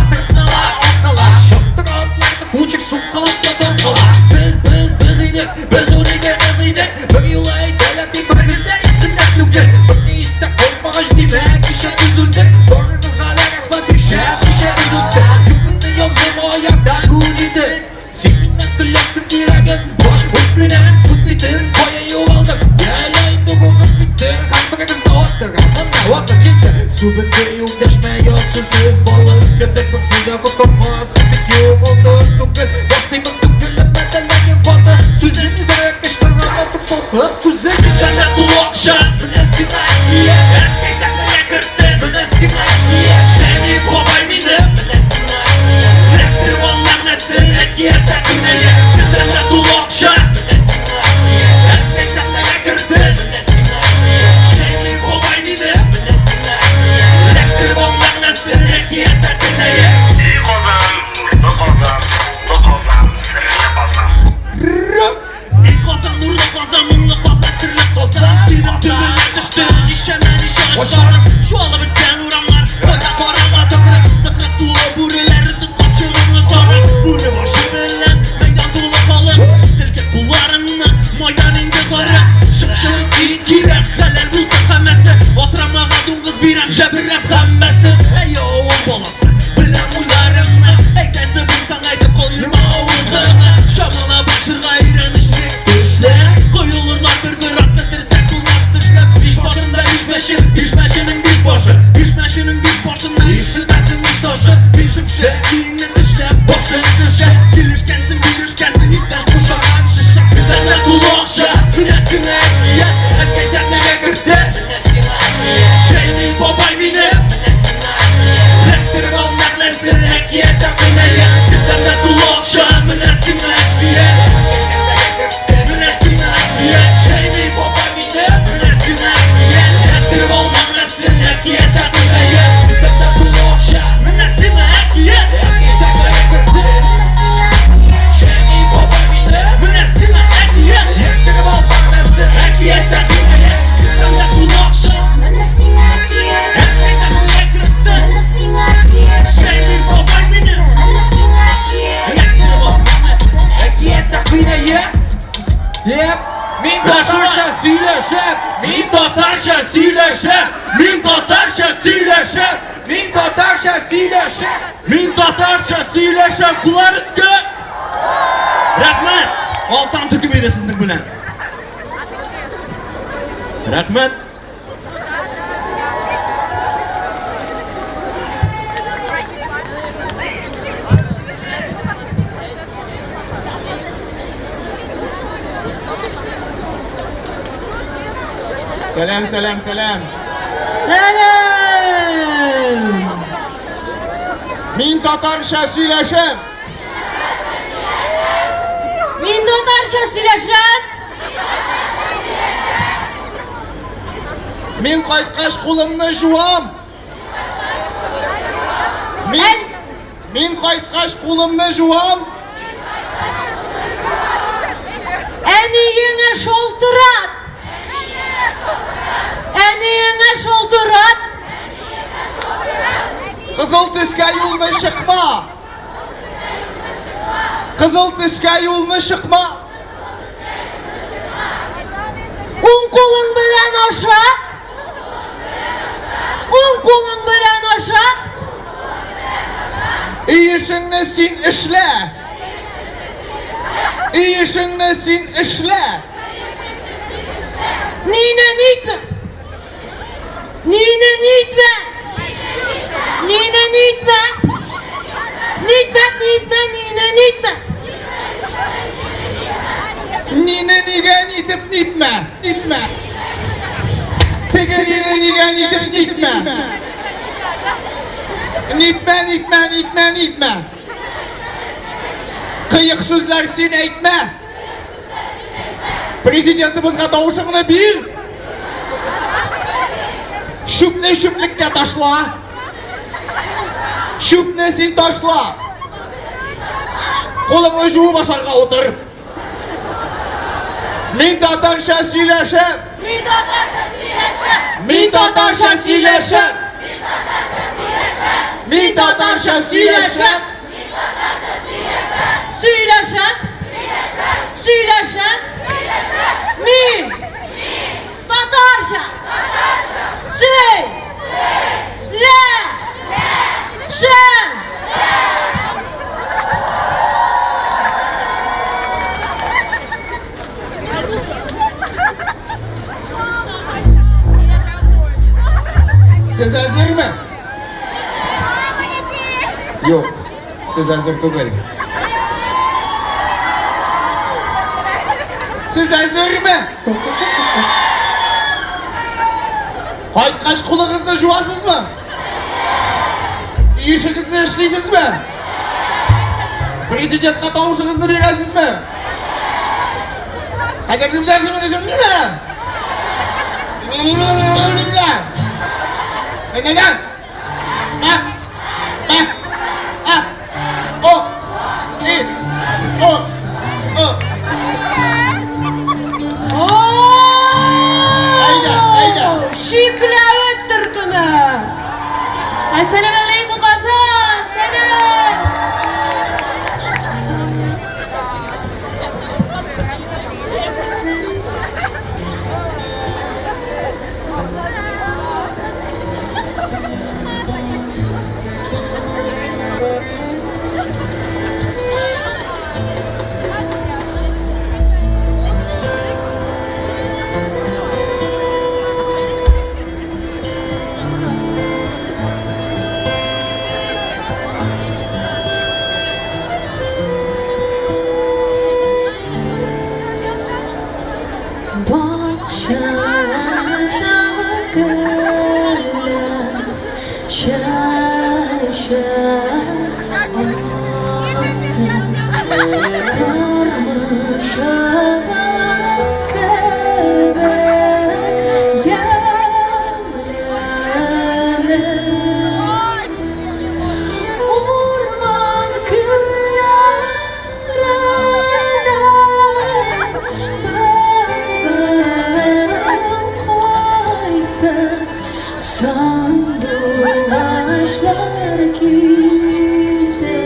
Uçuk sokkılıkta torkala Biz idik, biz uniga kız idik Bir yılay devletlik birimizde isimde tüket Bir ne istek korkmağış demek işe düzüldük Torunumuz galakla bir şey üzüldü Küpünün yolduğu ayakta gülüydü Seninle kıllaksın diragın Boş hükrünen kutlitin Koya yol aldık Yalayın dokunduk gittin Kalbine kızda ottuk Amanla vakit gitti Su bitti yoldaşma yoksun siz balık Köpek baksıyla kotoması bir yok oldu Başlayımın tükürle bedenlerin batı Sözümüzde yakıştırma tutup Kuzey Kızlarda tuloqsha Buna sinakiye Erkek sahneye kırdı Buna sinakiye Şevni bobay meni Buna sinakiye Raptir vallar nasıl Hakiyata güneye Kızlarda tuloqsha Buna sinakiye Erkek sahneye kırdı Buna sinakiye Şevni bobay meni Buna sinakiye Raptir vallar nasıl Hakiyata güneye Nurlu Qozon, munglu Qozon, sirli Qozon Senin tümüne düştü, işemen işarım Şu alı bitken uğramlar, koydan korama Tıkırıp tuğla bureleri tutkop çığırını sorar Bure başı bilen, meydan tuğla kalın Silket kullarını, maydan indi barı Şıpşırık giyin girek, halal bulsa pemmesi Oturamağa dunguz birem, jabirlep hemmesi Ey oğul bolası, bilen uylarımını Eytesi bulsan aydı kol yürüme ağızını Şamana başır gayrın işlik Koyulurlar bir atlatırsak bulmaz dışlap İş başında işmeşinin biz başı İşmeşinin biz başında işilmesin iş taşı Bir şıpşı kiyinle dışlap başın şişe Bilişkensin ihtaç bu şakan şişe Kızlarda tuloqsha Binesin akiye Erkek sahneye kırdı Binesin akiye Şeyni bobay meni Binesin akiye Raptirib olmak nesin Hakiyata güneye Kızlarda tuloqsha Binesin akiye Erkek sahneye kırdı Binesin akiye Şeyni bobay meni Binesin akiye Raptirib olmak nesin Hakiyata güneye Kızlarda tuloqsha Binesin akiye Erkek sahneye kırdı Binesin akiye Şeyni bobay meni Binesin akiye Raptirib olmak nesin Hakiyata güneye Kızlarda tuloqsha Binesin akiye Erkek sahneye kırdı Binesin akiye Şeyni bobay meni Binesin akiye Raptirib olmak nesin Hakiyata güneye Yep. Min tatarcha сөйләшәм. Min tatarcha сөйләшәm. Min tatarcha сөйләшәm. Min tatarcha сөйләшәm. Min tatarcha сөйләшәм. Kularızkı. Rahmet. Altan türkümeydi sizin bilen. Rahmet. Selam. Min tatarcha сөйләшәм. Min tatarcha сөйләшәм. Min кайткач кулымны жуам. Min кайткач кулымны жуам. Әниеңә шалтырат. Әниеңә шалтырат. Кызыл төскә юлны чыкма. Кызыл төскә юлны чыкма. Уң кулың белән аша. Уң кулың белән аша. İşini sen işle. İşini sen işle. Nine nitme. Nine nitme. Nine nitme. Nitme nitme nine nitme. Nine niga nitip nitme. Nitme. Tege nine niga nitip nitme. Nitme nitme nitme nitme. Kıyık sözler sen etme. Prezidentimizga tavuşunu bir. Şüpne şüplikке taşla. Şüpne sen taşla. Kolunu juğu başarga otur. Min tatarşa söyləşəm. Min tatarşa söyləşəm. Min tatarşa söyləşəm. Min tatarşa söyləşəm. Söyləşəm. Söyləşəm. Min tatarşa. Söyləşəm. Siz hazır mı? Yok, siz hazır değil. Siz hazır mı? Qaytqaş qulunuzda juvasız mı? İşinizde işleysiz mi? Prezidentga tavuşunuzni berasiz mi? Hajatımlar sizin mi? Neden? Şükürler Türk'üme. Esselamu aleyküm Kazan. Selam. Sandılaşlar kilde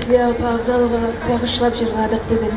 Альфия апа Абзаловага багышлап жырладык бүгүн.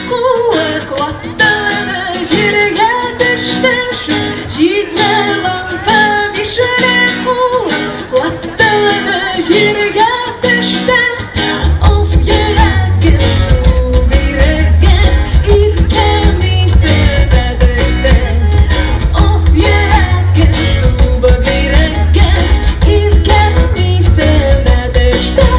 куык ваттыны жерге düştü Житле лампа бишере куык ваттыны жерге düştü Of yüreğim su birikes irkemi sebedişte Of yüreğim su birikes irkemi sebedişte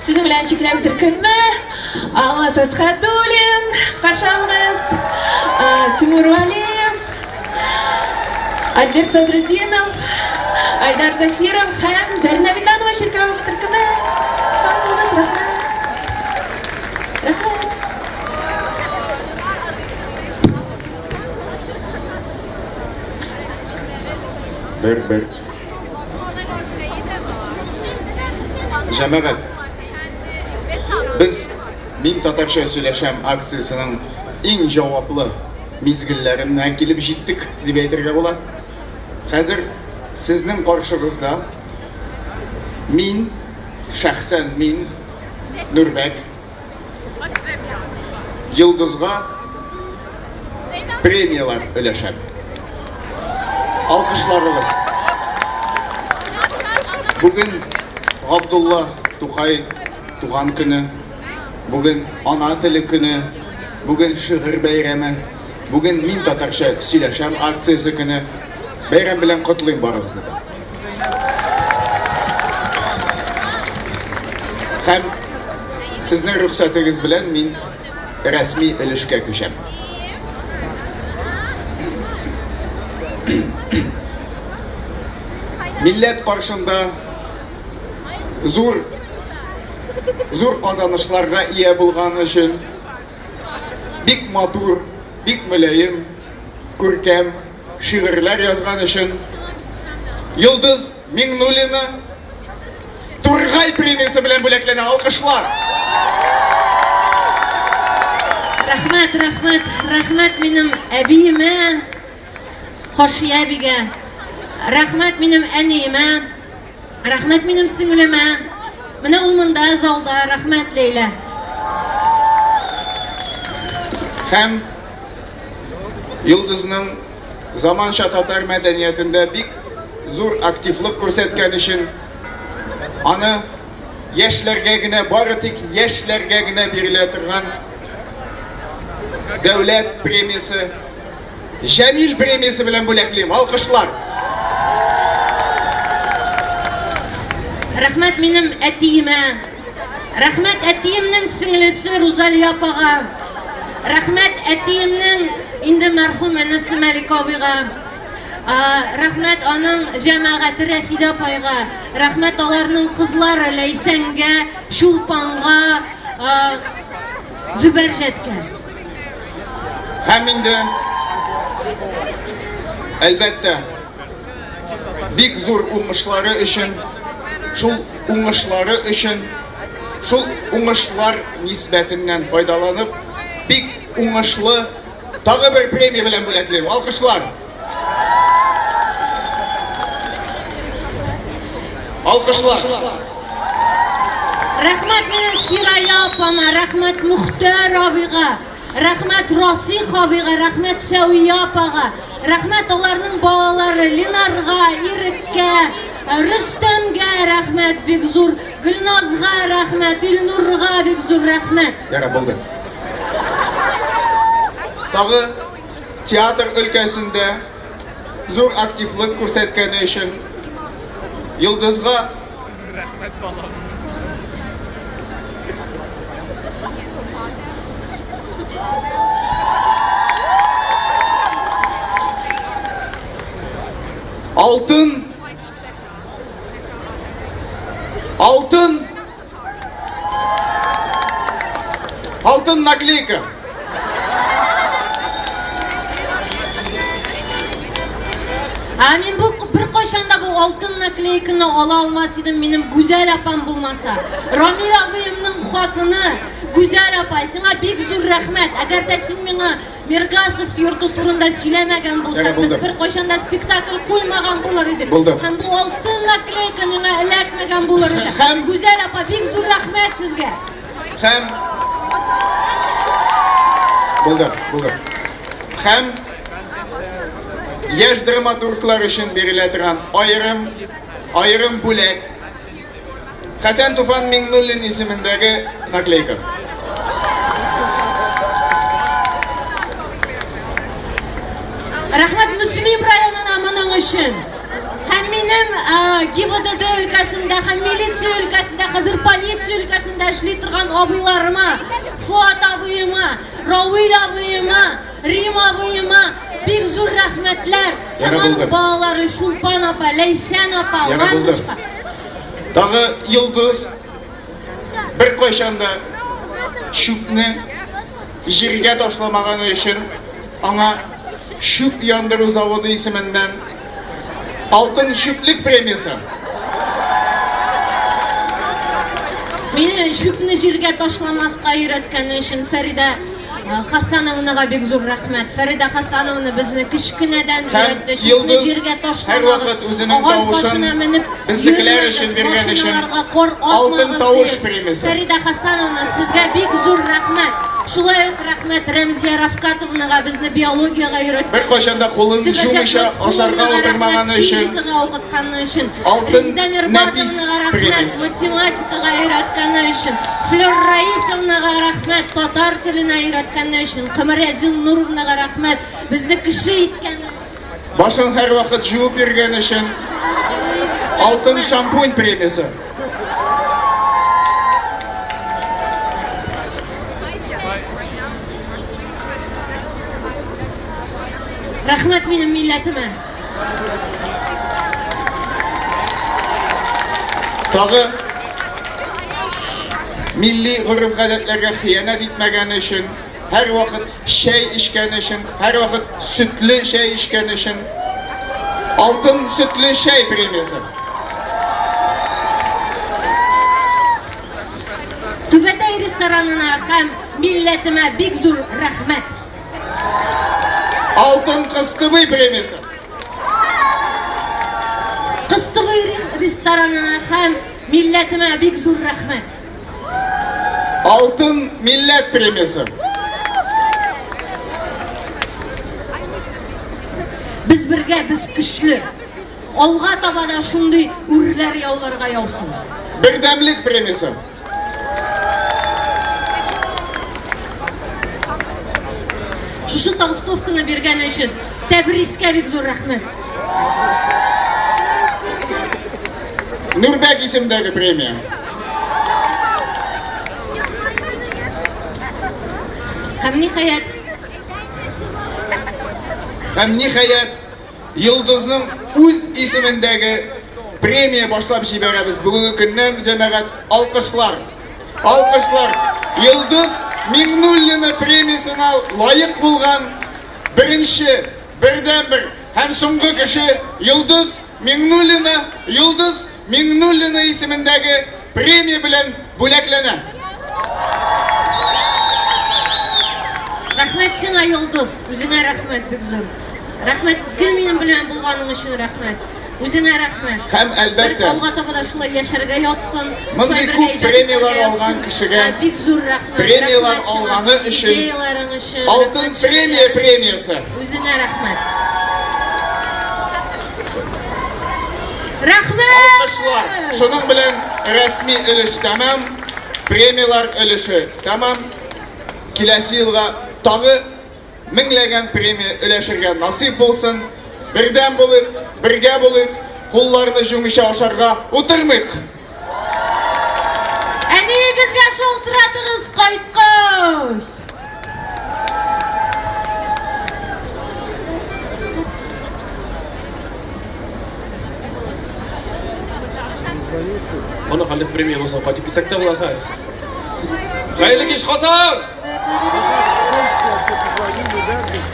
Sizin bilen çekilen türkünme Almas Askhadulin Karşalınız Timur Valiyev Albert Sadrudinov Aydar Zakirov Hem Zarina Villanova çekilen türkünme Sağ olunuz, rahmet Rahmet Bir Cemaat Biz Min Tatarcha Söyləşəm aksiyasının eng javobli mezgillaridan kelib jetdik deb aytırga bo'ladi. Hozir sizning qarshingizda men shaxsan men Nurbek Yulduzga premiyalar өләшәм. Alkışlarınız. Bugün Abdullah Tukay Tuğan günü, bugün ana tili günü, bugün şiir beyremi, bugün Min Tatarcha Söyləşəm aksiyasi günü. Bayram bilan qutlayın barınızı. Hem sizning ruxsatingiz bilan men rasmiy ilishga ko'sham. Millet qarşında zo'r qozonishlarga ega bo'lgani uchun bik motor, bik mulayim, ko'rkam şiirler yazgan uchun Yulduz Mingnulina Turg'ay premiyasi bilan bo'laklana alqishlar. Rahmat menim abiyime, Xoshiya abiga. Rahmat menim aniyime. Rahmat menim singlime. Mana ul munda zalda rahmat Leyla. Hem Yulduzning zamancha tatar madaniyatida bik zo'r aktivlik ko'rsatgan uchun ana yoshlargagina boritik yoshlargagina berilayotgan davlat premiyasi Jamil premiyasi bilan bo'laklayman. Alqishlar. Rahmat menim atiyime. Rahmat atiyimning singlisi Ruzaliya apaga. Рәхмәт әтиемнең инде мәрхүм әнисе Мәлик абыйга. Рәхмәт аның җәмәгате Рәфидә апайга. Рәхмәт аларның кызлары Ләйсәнгә, Шулпанга, Зүбәрҗәткә. Һәм инде әлбәттә бик зур уңышлары өчен, шул уңышлар нисбәтеннән файдаланып, бик уңышлы тагы бер премия белән бүләклим. Алкышлар. Алкышлар. Рәхмәт минем Фирая апама, рәхмәт Мухтар абыйга, рәхмәт Расих абыйга, рәхмәт Сәвия апага, рәхмәт аларның балалары Линарга, Иреккә, Рөстәмгә рәхмәт бик зур, Гөлназга рәхмәт, Илнурга бик зур рәхмәт. Яра булды. Тагы театр өлкәсендә зур активлык күрсәткәне өчен Йылдызга алтын наклейка. Мин bir кайшанда бу алтын наклейканы ала алмас идем, минем Гүзәл апам булмаса. Рамил абыемның хатыны, Гүзәл апай, сиңа бик зур рәхмәт. Әгәр дә син миңа Миргасов йорты турында сөйләмәгән булсаң, без bir кайшанда спектакль куймаган булыр идек. Һәм бу алтын наклейка миңа эләкмәгән булыр иде. Гүзәл апа, бик зур рәхмәт сезгә. Һәм булды. Һәм яшь драматурглар өчен бирелә торган айрым бүләк Хәсән Туфан Миңнуллин исемендәге наклейка. Рәхмәт Муслим районына моның өчен. Һәм минем ГИБДД өлкәсендә, һәм милиция өлкәсендә, хәзер полиция өлкәсендә эшли торган абыйларыма, Фуат абыема, Равил абыема, Рим абыема бик зур рәхмәтләр. Һәм аның балалары Шулпан апа, Ләйсән апа, Ландышка. Тагы Йылдыз бер кайшанда шүпне җиргә ташламаганы өчен аңа шүп яндыру заводы исеменнән алтын шүплек премиясы. Мине шүпне җиргә ташламаска өйрәткәне өчен Фәридә Хасановнага бик зур рәхмәт. Фәридә Хасановна безне кечкенәдән өйрәтте. Шүпне җиргә ташламагыз. Агач башына менеп, безнекеләр өчен биргән өчен алтын тавыш премиясы. Фәридә Хасановна, сезгә бик зур рәхмәт. Шулай ук рәхмәт Рәмзия Рафкатовнага безне биологиягә өйрәткән. Бер кайшанда кулын җумыша ашарга утырмаганы өчен. Физикага укытканы өчен. Алтын нәфис рәхмәт математикага өйрәткәне өчен. Флёр Раисовнага рәхмәт татар теленә өйрәткәне өчен. Кымыря Зиннуровнага рәхмәт безне кеше иткәне. Башын һәр вакыт җуып йөргән өчен алтын шампунь премиясы. Рәхмәт минем милләтемә. Тагы милли гореф-гадәтләргә хыянат итмәгән өчен, һәр вакыт чәй эчкән өчен, һәр вакыт сөтле чәй эчкән өчен алтын сөтле чәй премиясы. Түбәтәй ресторанына һәм милләтемә бик зур рәхмәт. Алтын Кыстыбый премиясы. Кыстыбый ресторанына һәм милләтемә бик зур рәхмәт. Алтын милләт премиясы. Без бергә, без көчле. Алга таба да шундый үрләр яуларга яусын. Бердәмлек премиясы. Шушы толстовканы биргән өчен тәбрискә бик зур рәхмәт. Нурбәк исемдәге премия. Һәм ниһаять, Йылдызның үз исемендәге премия башлап җибәрәбез. Бүгенге көннән җәмәгать алкышлар. Алкышлар. Йылдыз Миңнуллина премиясына лаек булган беренче, бердәнбер һәм соңгы кеше Йылдыз Миңнуллина исемендәге премия белән бүләкләнә. Рәхмәт сиңа, Йылдыз. Үзеңә рәхмәт бик зур. Рәхмәт гел минем белән булганың өчен рәхмәт. Үзеңә рәхмәт. Һәм әлбәттә, алга таба да шулай яшәргә язсын. Мондый күп премиялар алган кешегә бик зур рәхмәт. Премиялар алганы өчен алтын премиясе. Үзеңә рәхмәт. Рәхмәт! Алкышлар. Шуның белән рәсми өлеш тамам, премиялар өлеше тамам. Киләсе елга тагы меңләгән премия өләшергә насип булсын. Бердән булып, бергә булып, кулларны җумыша ашарга утырмыйк. Әнигезгә шалтыратыгыз кайткыч. Onu халык премия болсын, кайтып китсәк тә була хәй. Хәерле кич Казан!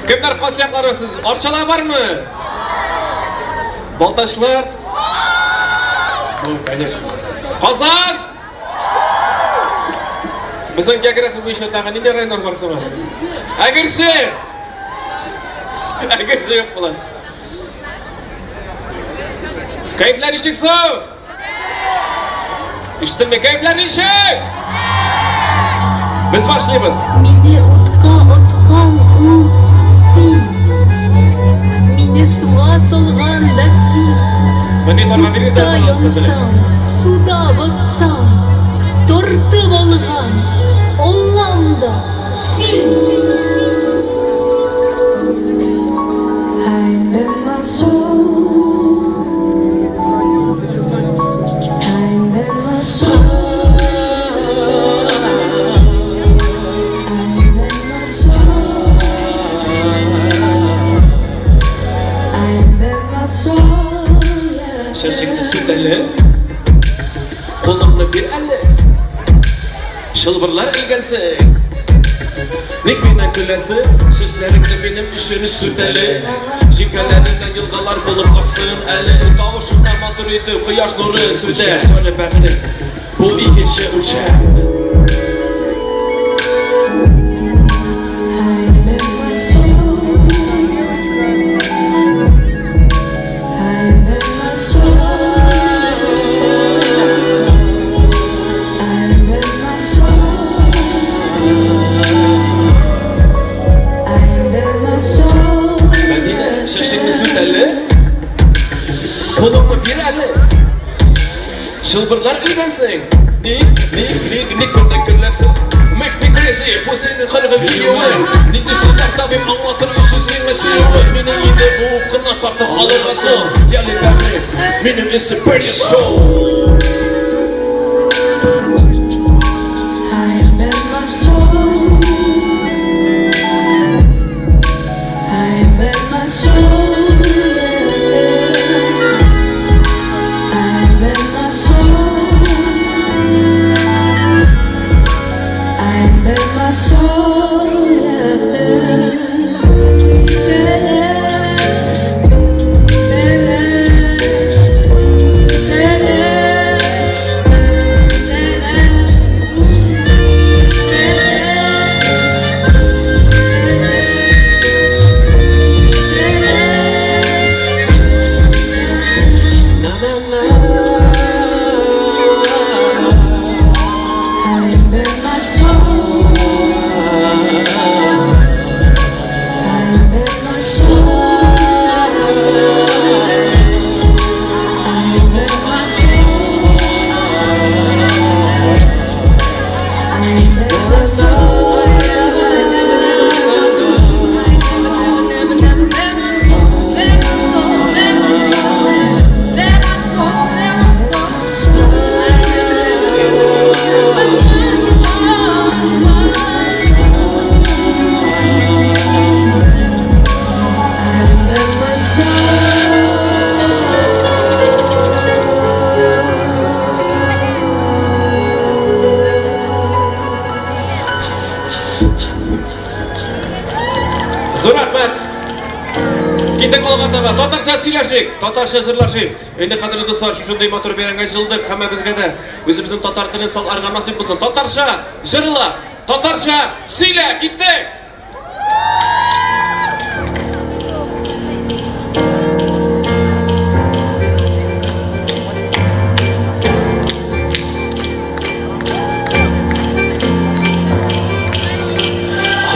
Кемнәр касыяклары сез? Арчалар бармы? Балташлар? Ну, конечно. Казан! Безнең география буенча тагы нинди районнар бар соң? Әгерше! Әгерше юк була. Кайфлар ичек соң? İşte keyifler nişe. Biz başlayımız. Mini otkan u siz. Mini suğa solğan da siz. Meni torma biriniz yansam, suda batsam, tortib alğan, ollam da siz. Şaşıklı süteli, kolumlu bir elle, şılbırlar ilgense, Nikminen külesi, şişlerimde benim işini süteli, Jikelerinden yılgalar bulup aksın eli, Tavuşumda maturidi, kıyaş nuru süte, Söyle bekini, bu ikinci uçak. Kolumlu bir elle, şılbırlar ilgensin. Nik benden güllesin. Makes me crazy, bu senin kalbi biliyor. Nindi sözler tabim anlatır işi silmesi. Beni yine bu kına tartıp alırgasın. Gelin bekle, benim isim Pretty Soul. Китек калганда татарча сөйләшик, татарча җырлашик. Инде кадерле дуслар, шушындай матур бәйрәмгә җылдык, һәммәбезгә дә үзебезнең татар телен сакларга насыйп булсын. Татарча җырла, татарча сөйлә, киттек!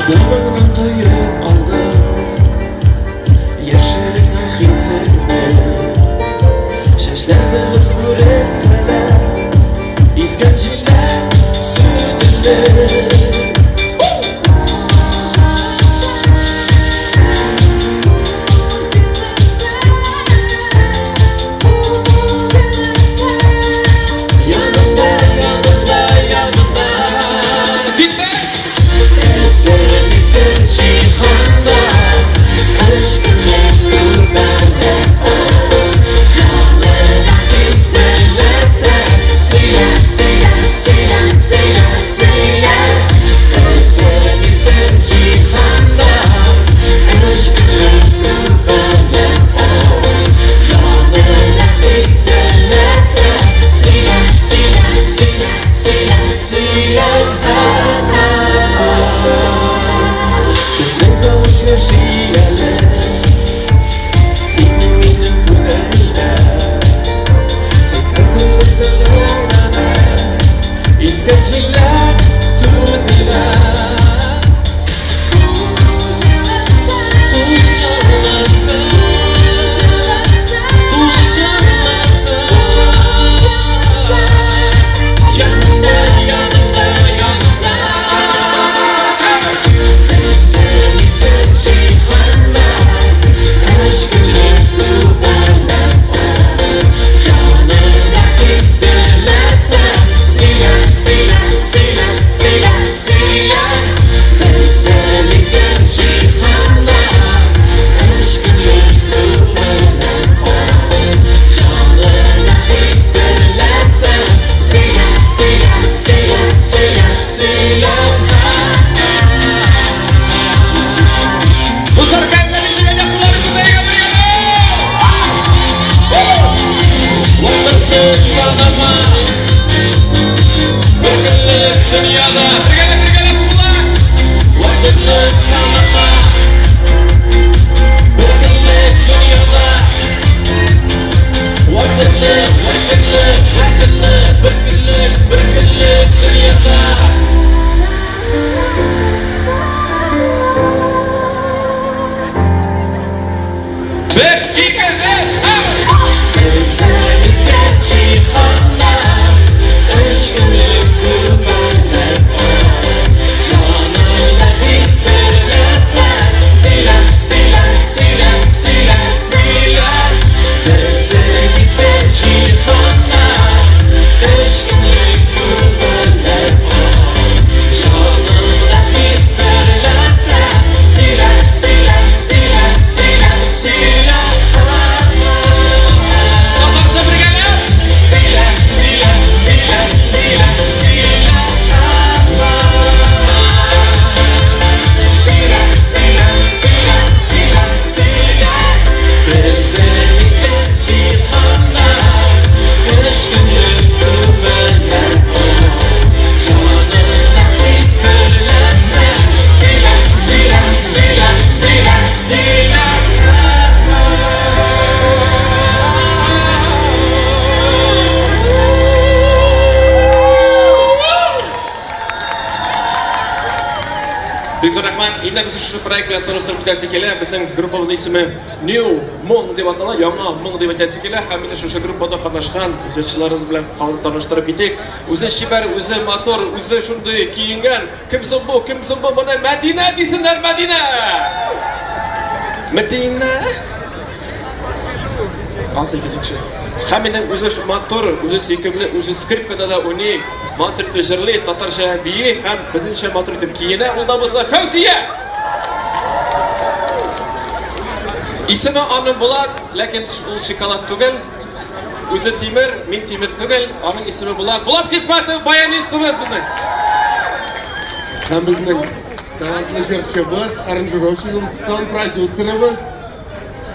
Adamının duyup kaldı Yaşarına hissetme Şaşlarda kız kuretsene İskancılar sütüler Инде без şu проект белән таныштырып китәсе килә. Безнең группабызның исеме New Mon дип атала, яңа Mon дип әйтәсе килә. Һәм инде шушы группада катнашкан җырчыларыбыз белән таныштырып китик. Үзе шибәр, үзе мотор, үзе шундый киенгән. Кем соң бу? Кем соң бу? Моны Мәдинә дисеннәр, Мәдинә. Мәдинә. Асы кичекше. Һәм инде үзе мотор, үзе сөйкемле, үзе скрипкада да уйный. Матур итеп җырлый, татарча бии һәм безнеңчә матур итеп киенә. Ул да булса Фәүзия. Исеме аның Булат, ләкин ул шоколад түгел. Үзе Тимер, мин Тимер түгел. Аның исеме Булат. Булат Хисмәтов, баянистыбыз безнең. Һәм безнең талантлы җырчыбыз, аранжировщигыбыз, сон продюсерыбыз.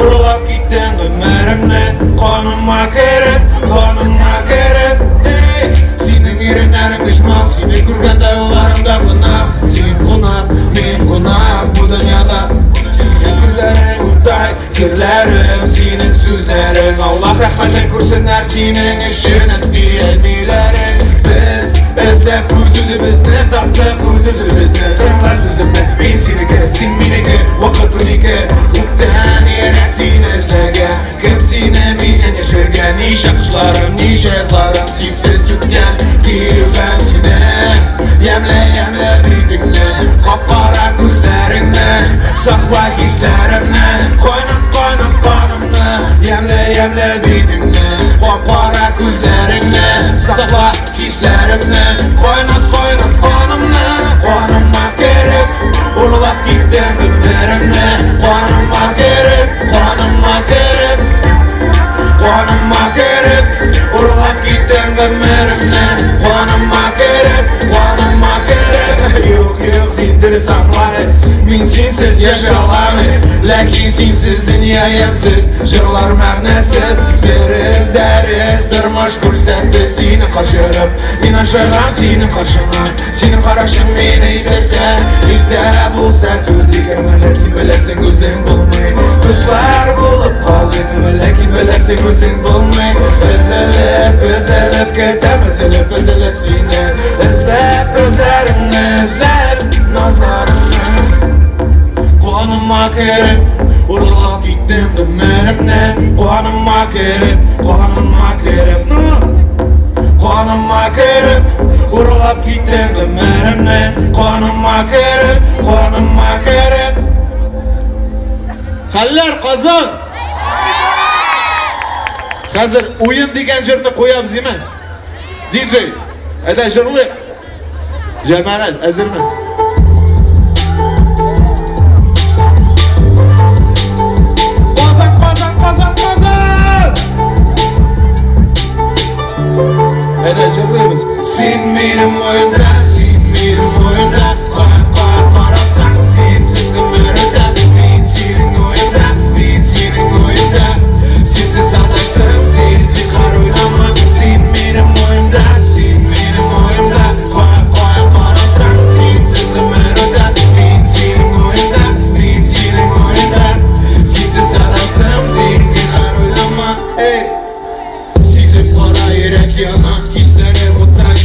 Urulap gittin ömrümne Qanıma kerip Senin ürünlerin düşman Seni görgende yollarımda qınaq Sen qunaq, men qunaq Bu dünyada Senin gözlerin uktay Sözlerim, senin sözlerin Allah rahmetin kursunlar Senin işin etmeyelmeylerin Biz izlep özümüzni taptık Özümüzni tırlar sözümni Men seniki, sen meniki Vakit uniki Ko'pdan yerak seni izlagan Kim seni menen yashirgan Nisha qishlarim, nisha izlarim Sensiz yutgan Kiyibam seni Yamla betingni Qop-qora ko'zlaringni Saqla hislarimni Qo'ynab qonimni Yamla betingni Qop-qora ko'zlaringni Saqla hislarimni Qo'ynab qonimni Qonimma kerib Urlab gitdim ömrümni Qonimma kerib Urlab gitdim ömrümni Qonimma kerib Yo'q sendirsan bari Men sensiz yashalamay Lakin sensiz dunyoyimsiz Jurlar ma'nasiz Deriz turmush ko'rsatdi Seni qo'shirib Men ashig'am seni qo'shig'im Seni qarashing meni eslatdi Erta bo'lsa ko'zligim Lakin bilasing o'zing bo'lmay Do'stlar bo'lib qoldik Lakin bilasing o'zing bo'lmay Ezilib ketamiz Ezilib seni Izlab ko'zlaringni izlab Nozlarimni Qonimma kerib Urlab gitdim ömrümni Qonimma kerib Urlab gitdim ömrümni Qonimma kerib Hallar Qozon Hozir o'yin degan jirni qo'yamiz mi? DJ Ada jirli Jamaat hazırmi? Qozon Ada jirlimiz Sen menim o'yimda Qarasan sensiz umrda Men sening o'yimda Sensiz adashdim sen zihar o'ylama Sen menim o'yimda Qarasan sensiz umrda Men sening o'yimda Sensiz adashdim sen zihar o'ylama Sezib qora yurak yana Hislarim o'tay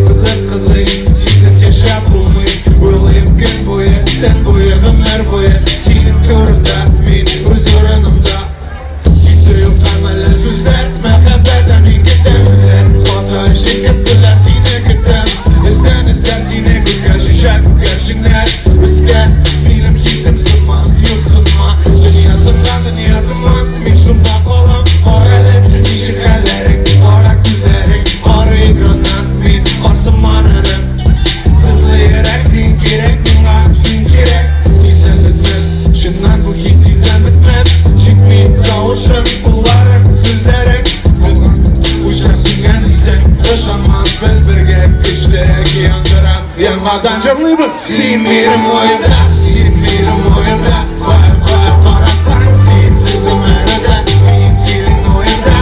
qiziq Sensiz yashab bo'lmay O'ylayib kun bo'yi tun bo'yi umr bo'yi Sening ko'rimda men o'z o'rinimda Yo'q qamali so'zlar Mahabbatda menga ta'sirlar Xato ishing ketdilar seni kutam Isdan seni ko'rgashinglar Bizga senim hisim sunma Yo'q sunma Dunyo sungan dunyotiman Men shunda qolam Qoralik eshik hallaring Qora ko'zlaring Qora ekrandan Men qorsimonlarim Sizli yurak sen kerak Menga sen kerak Tezdan bitmas Shundan bu his tezdan bitmas Chekmay tovushim Qo'llarim so'zlaring Ushlasinggan desang Ishonman biz birga kuchlik yondiram Yanmadan jirlaymiz Sen menim o'yimda Qarasan sensiz umrda Men sening o'yimda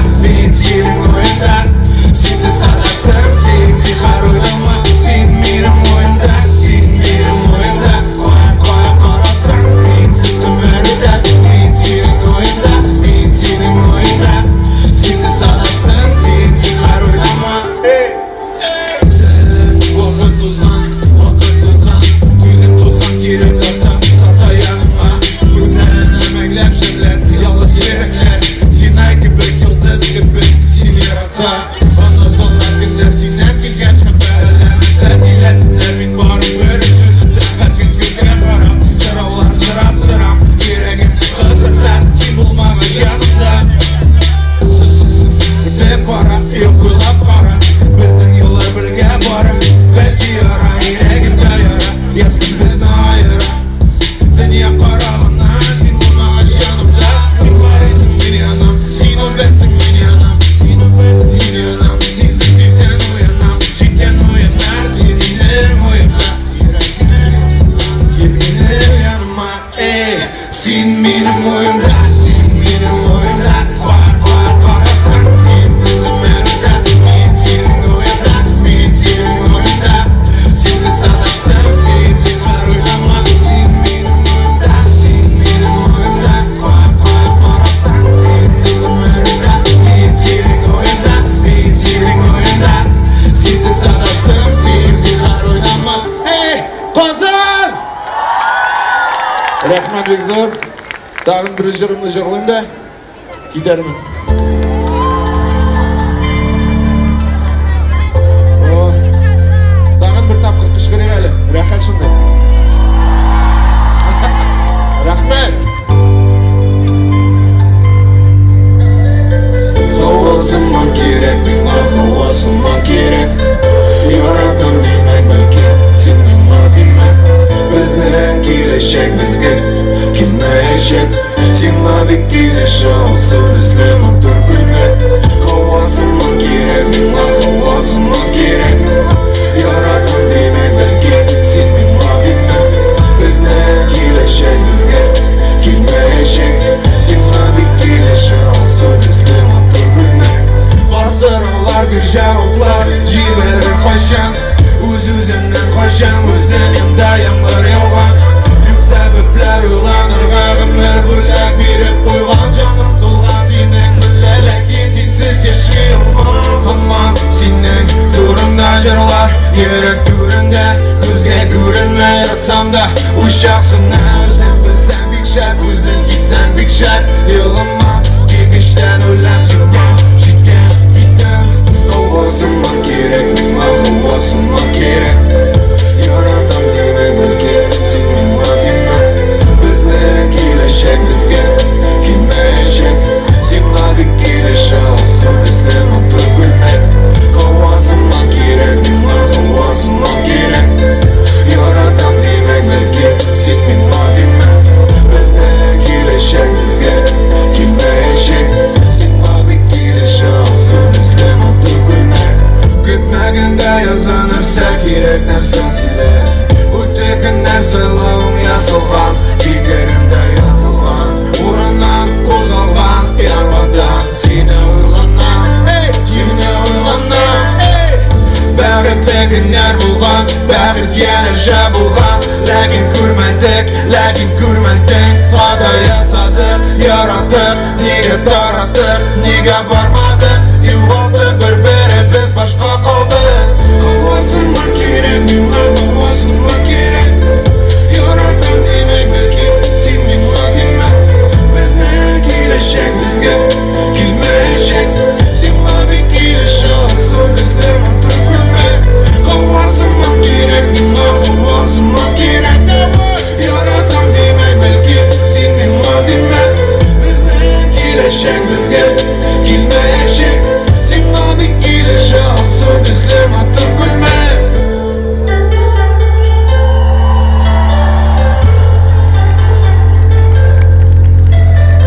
Sensiz adashdim sen zihar o'ylama Sen menim o'yimda Qarasan sensiz umrda Men sening o'yimda Sensiz adashdim sen zihar o'ylama Vaqt to'zg'an Ko'zim to'zg'an kerak Torta yanimga Bundan amaglab shaklar Yolg'iz yeraklar Sen aytib bir yulduz gibi Seni yaratdi Ona dolar kunlar Sendan kelgach xabarlar Казан! Рахмат бек зор. Тағын бір жырымды жырлайым да кетермін. Тағын бір тапқыр қышқырайық әлі. Рахат шындай. Рахмет. Хауасыман керек, хауасыман керек. Яратам демек бәлки, сенің матиме. Біздің келешек бізге келмейшек. Сенға бек келеші алсы дүслемін тұр күлмек. Хауасыман керек, хауасыман керек. Яратам демек бәлки, сенің матиме. Біздің келешек бізге келмейшек. Сенға бек келеші алсы дүслемін тұр күлмек. Басырылар bir cevaplar Jiberir koşan Öz-özümden koşan Özden dayımlar yolgan Yük sebepler ulanır Gağımlar bülek birip koygan Canım dolgan senin Müllelekin sensiz yaşayılmam Aman senin turunda jırlar Yürek turunda Gözge görünme yatsam da Uşaksın Özden bilsen bik şap Özün gitsen bik şap Yılınma Kekişten ölen jırmam Хауасыман керек, хауасыман керек. Яратам демек бәлки, сен мен матиме. Біздің келешек бізге келмейшек. Сенға бек келеші алсы дүслемін тұр күлмек. Хауасыман керек, хауасыман керек. Яратам демек бәлки, сен мен матиме. Біздің келешек бізге келмейшек. Сенға бек келеші алсы дүслемін тұр күлмек. Күтмәгенде язан нәрсә керек нәрсә сіле Өтекен нәрсә лауың ясылған Фикерімде язылған Урыннан қозғалған Яңадан сені ойланам Сені ойланам Бәғітлі күнер болған Бәғіт еліше болған Ләкин көрмәдік Қада ясадық, яратық Неге таратық, неге бармадық Юғалдық бір-бірі біз башқа қалдық Хауасыман керек, хауасыман керек Яратам демек бәлки, сен мен матиме Біздің келешек бізге келмейшек Сенға бек келеші алсы дүслемін тұр күлмек Хауасыман керек, хауасыман керек Яратам демек бәлки, сен мен матиме Біздің келешек бізге келмейшек Сенға бек келеші алсы дүслемін тұр күлмек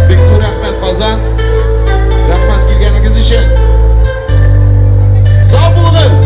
Бек зор рахмет Қазан Рахмет келгеніңіз үшін Сау болыңыз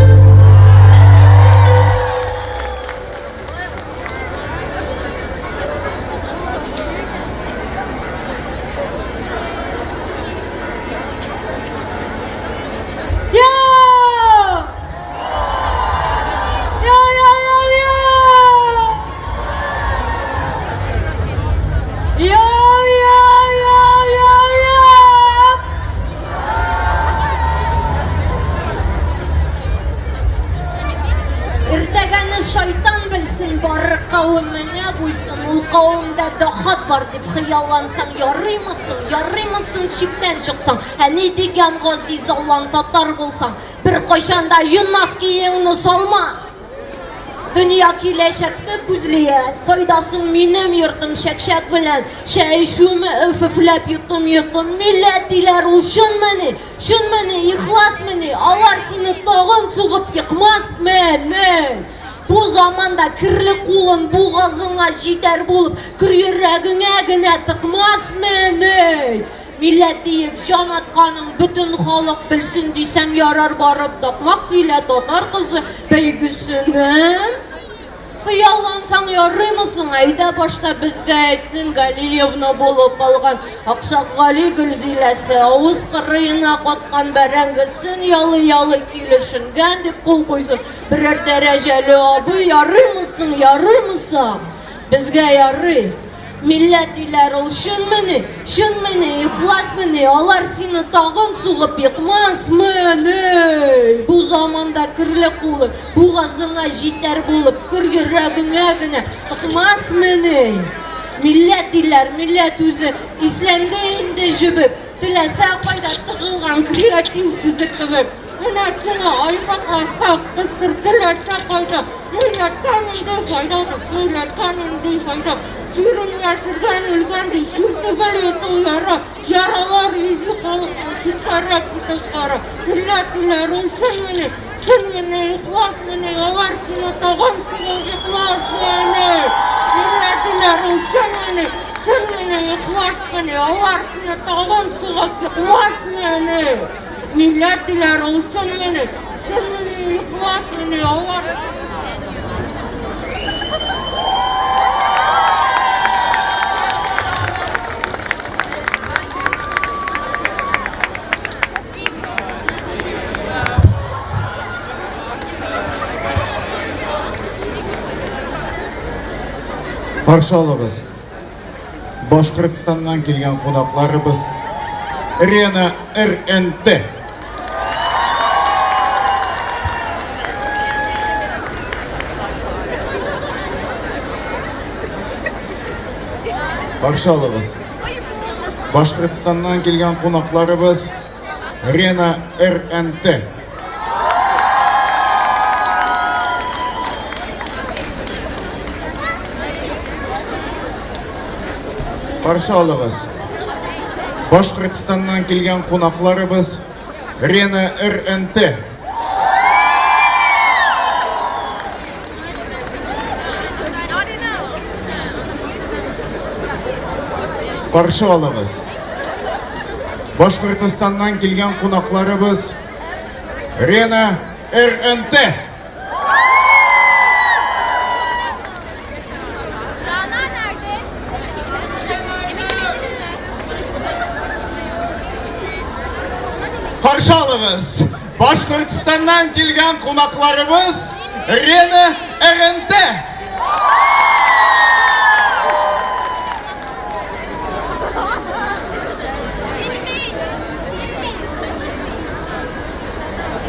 Шайтан білсін бары қауымына бұйсын Ол қауымда дохат бар деп қиялансаң Ярымысың шиктен шықсаң Әне деген ғазди заллан татар болсаң Бір қойшанда юнас кейіңні салма Dünya келешекті күзлейет Қойдасың менім йұртым шәкшәк білән Шәй шумы өфіфләп йұртым Милләт дейлер ол шын мәне, ихлас мәне Алар сені тоғын суғып йықмас мәне Бұ заманда кірлі қолын бұғазыңа жетер болып Күрерәгіңә гінә тықмас мәне Милләт дейіп жан атқаның бүтін халық білсін дейсәң ярар барып Тақмақ сөйлә татар қызы бәйгісінің Қиялансаң ярымысың, әйді башта бізге әйтсін Галиевна болып қалған Ақсақ Ғали Гүлзиләсі Ауыз қырыйына қатқан бәрәңгісін Ялы-ялы келішінген деп қол қойсын Бірер дәрәжәлі абы ярымысың Бізге яры Millet diler ol şun meni, ihlas meni, alar seni tağın suğup yıkmaz meni. Bu zamanda kırlı kulu, bu gazına jiter bulup, kırgıragına güne tıkmaz meni. Millet diler, millet özü, İslam'da indi jübüp, dilese payda tıkılgan kreatifsizlik kılıp. Milletine aypak kıstır, dilese payda, milletten indi faydadır, milletten indi fayda. Sürün yaşırdan ülgende şurada böyle uyarı, yaralar yüzü kalıp, şıkara kıtıkara. Millet diler olsun meni, ihlas meni, avar seni tağın suğu yıkmaz meni. Millet diler olsun meni, ihlas meni, avar seni tağın suğu yıkmaz meni. Millet diler olsun meni, ihlas meni, avar Barşalığız, Башқұртстаннан келген қонақларыбыз Рена РНТ. Баршалығыз, Башқұртстаннан келген қонақларыбыз Рена РНТ. Баршалығыз, Башқұртстаннан келген қонақларыбыз Рена РНТ. Баршалығыз, Башқұртстаннан келген қонақларыбыз Рена РНТ. Баршалығыз, Башқұртстаннан келген қонақларыбыз Рена РНТ.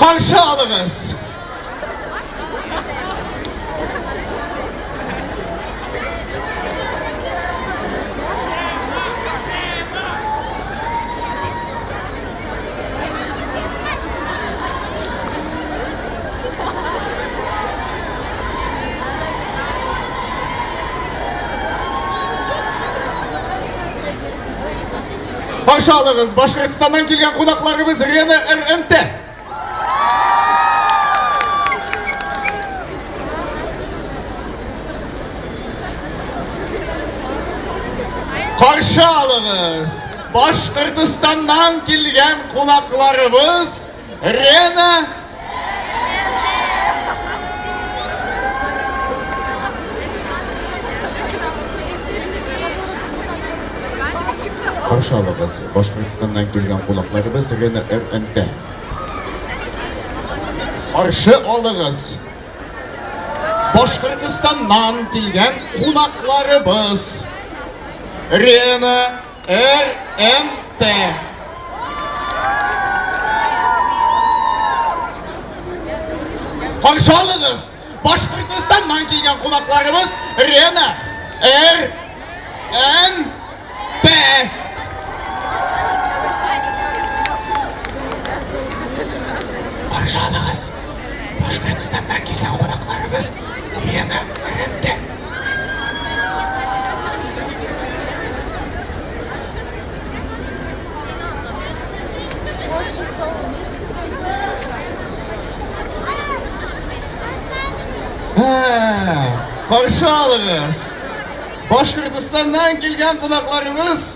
Баршалығыз. Баршалығыз, Башқұртстаннан келген қонақларыбыз Рена РНТ. Баршалығыз, Башқұртстаннан келген қонақларыбыз Рена Баршалығыз, Башқұртстаннан келген қонақларыбыз Рена РНТ. Баршы алығыз, Башқұртстаннан келген қонақларыбыз Рена РНТ. Баршалығыз, Башқұртстаннан келген қонақларыбыз Рена РНТ. Баршалығыз, Башқұртстаннан келген қонақларыбыз Рена РНТ. Баршалығыз, Башқұртстаннан келген қонақларыбыз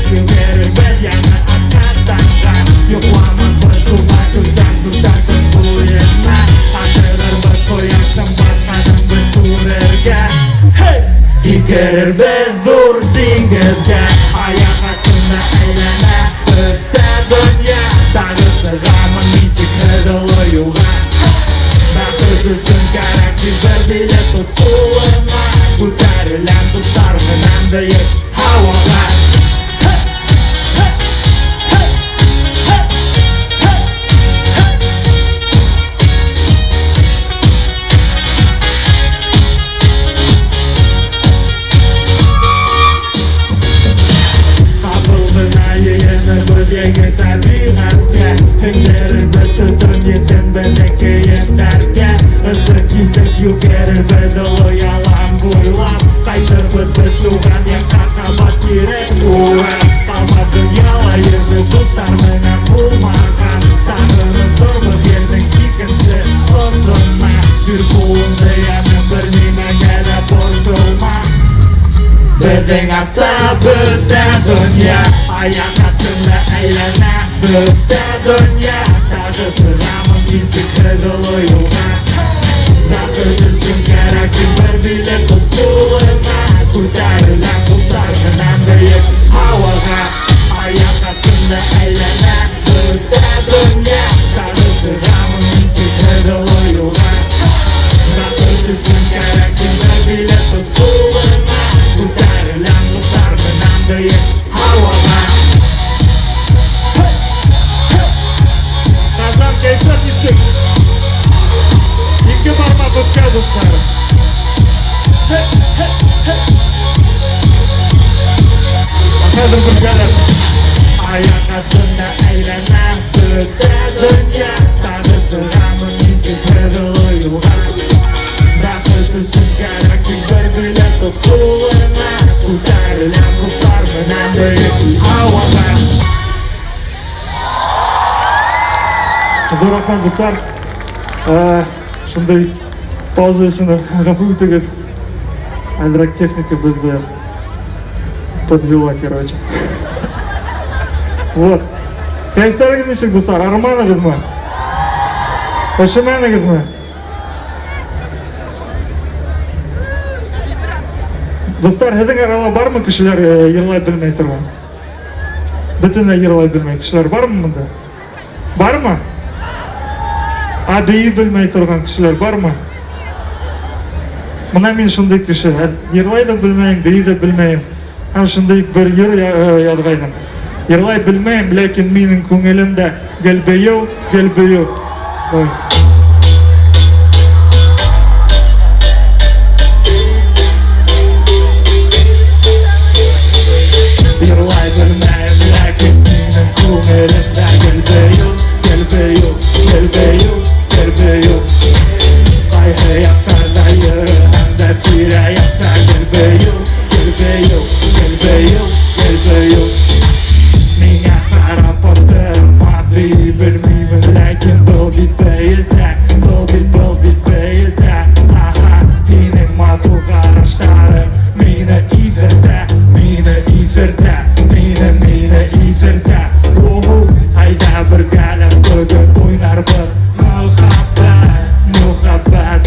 Йөгерер без зур диңгезгә, аяк астында әйләнә бөтә дөнья. Тагы сыгамын мин сихерлы юлга, бәхет өчен кәрәк бер билет тот кулыма. Күтәреләм дуслар менән бөек һавага. Егет табигатькә, һөнәре бөтен ятен белән киемнәргә. Ысы кисеп йөгерер без олы ялан буйлап, кайтырбыз без туган якка кабат кире. Калмады яла йөрде дуслар менән булмаган. Тагын зурлы бердең икенче осына. Бер кулыңда яным бер нимәгә дә борсылма. Безнең астта бөтә дөнья, аяк астында әйләнә бөтә дөнья. Тагы сыгамын мин сихерлы юлга, бәхет өчен кәрәк бер билет тот кулыма. Күтәреләм дуслар менән бөек һавага. Аяк астында әйләнә бөтә дөнья. Тагы сыгамын мин сихерлы юлга, бәхет өчен кәрәк бер билет тот кулыма. Күтәреләм дуслар менән бөек һавага. Казан кайфы ничек? Ике бармак үткә дуслар. Хәзер бергәләп. Аяк астында әйләнә бөтә дөнья. Тагы сыгамын мин сихерлы юлга, бәхет өчен кәрәк бер билет тот кулыма. Күтәреләм дуслар менән бөек һавага. Зур рахмәт дуслар. Шундай пауза өчен гафу итегез. Әлрәк техника безне подвела, короче. Вот. Кайфтарыгыз ничек дуслар? Арманыгызмы? Ошыманыгызмы? Дуслар, һеҙҙең арала бармы кешеләр йырлай белмәй торган? Бөтөнләй йырлай белмәй кешеләр бармы монда? Бармы? Бейи белмәй торган кешеләр бармы? Мына мин шундай кеше. Йырлай да белмәйем, бейи да белмәйем. Һәм шундай бер йыр яҙғайным. Йырлай белмәйем, ләкин минең күңелемдә гел-бейеү, гел-бейеү. Йырлай белмәйем, ләкин минең күңелемдә гел-бейеү, гел-бейеү, гел-бейеү, гел-бейеү. Ҡайһы яҡтарҙа йөрөр һәм дә тирә-яҡта гел-бейеү, гел-бейеү, гел-beyеү, гел-beyеү. Миңә ҡарап аптырама, бейи белмәймен, ләкин был бит бейеүҙә, был бит бейеүҙә. Аха, һинең матур ҡараштарың мине иҫертә, мине иҫертә, мине иҫертә. Айда бергәләп бөгөн уйнарбыҙ. Мөхәббәт,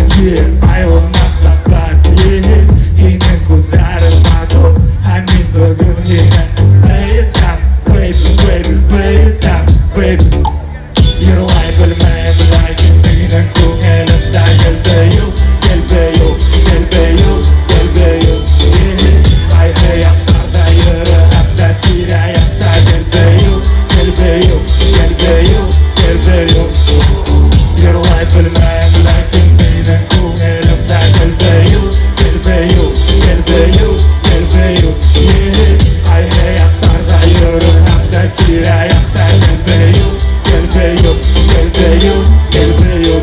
айлы мөхәббәт. Һинең күҙҙәрең матур, һәм мин бөгөн һине бейетәм, baby, baby, бейетәм, baby. Йырлай белмәйем, ләкин минең күңелемдә гел-бейеү, гел-бейеү, гел-бейеү, гел-бейеү. Ҡайһы яҡтарҙа йөрөр һәм дә тирә-яҡта гел-бейеү, гел-beyеү, гел-beyеү, гел-beyеү. Йырлай белмәйем, ләкин минең күңелемдә гел-beyеү, гел-beyеү, гел-beyеү, гел-beyеү. Ҡайһы яҡтарҙа йөрөр һәм дә тирә-яҡта гел-beyеү, гел-beyеү, гел-beyеү, гел-beyеү.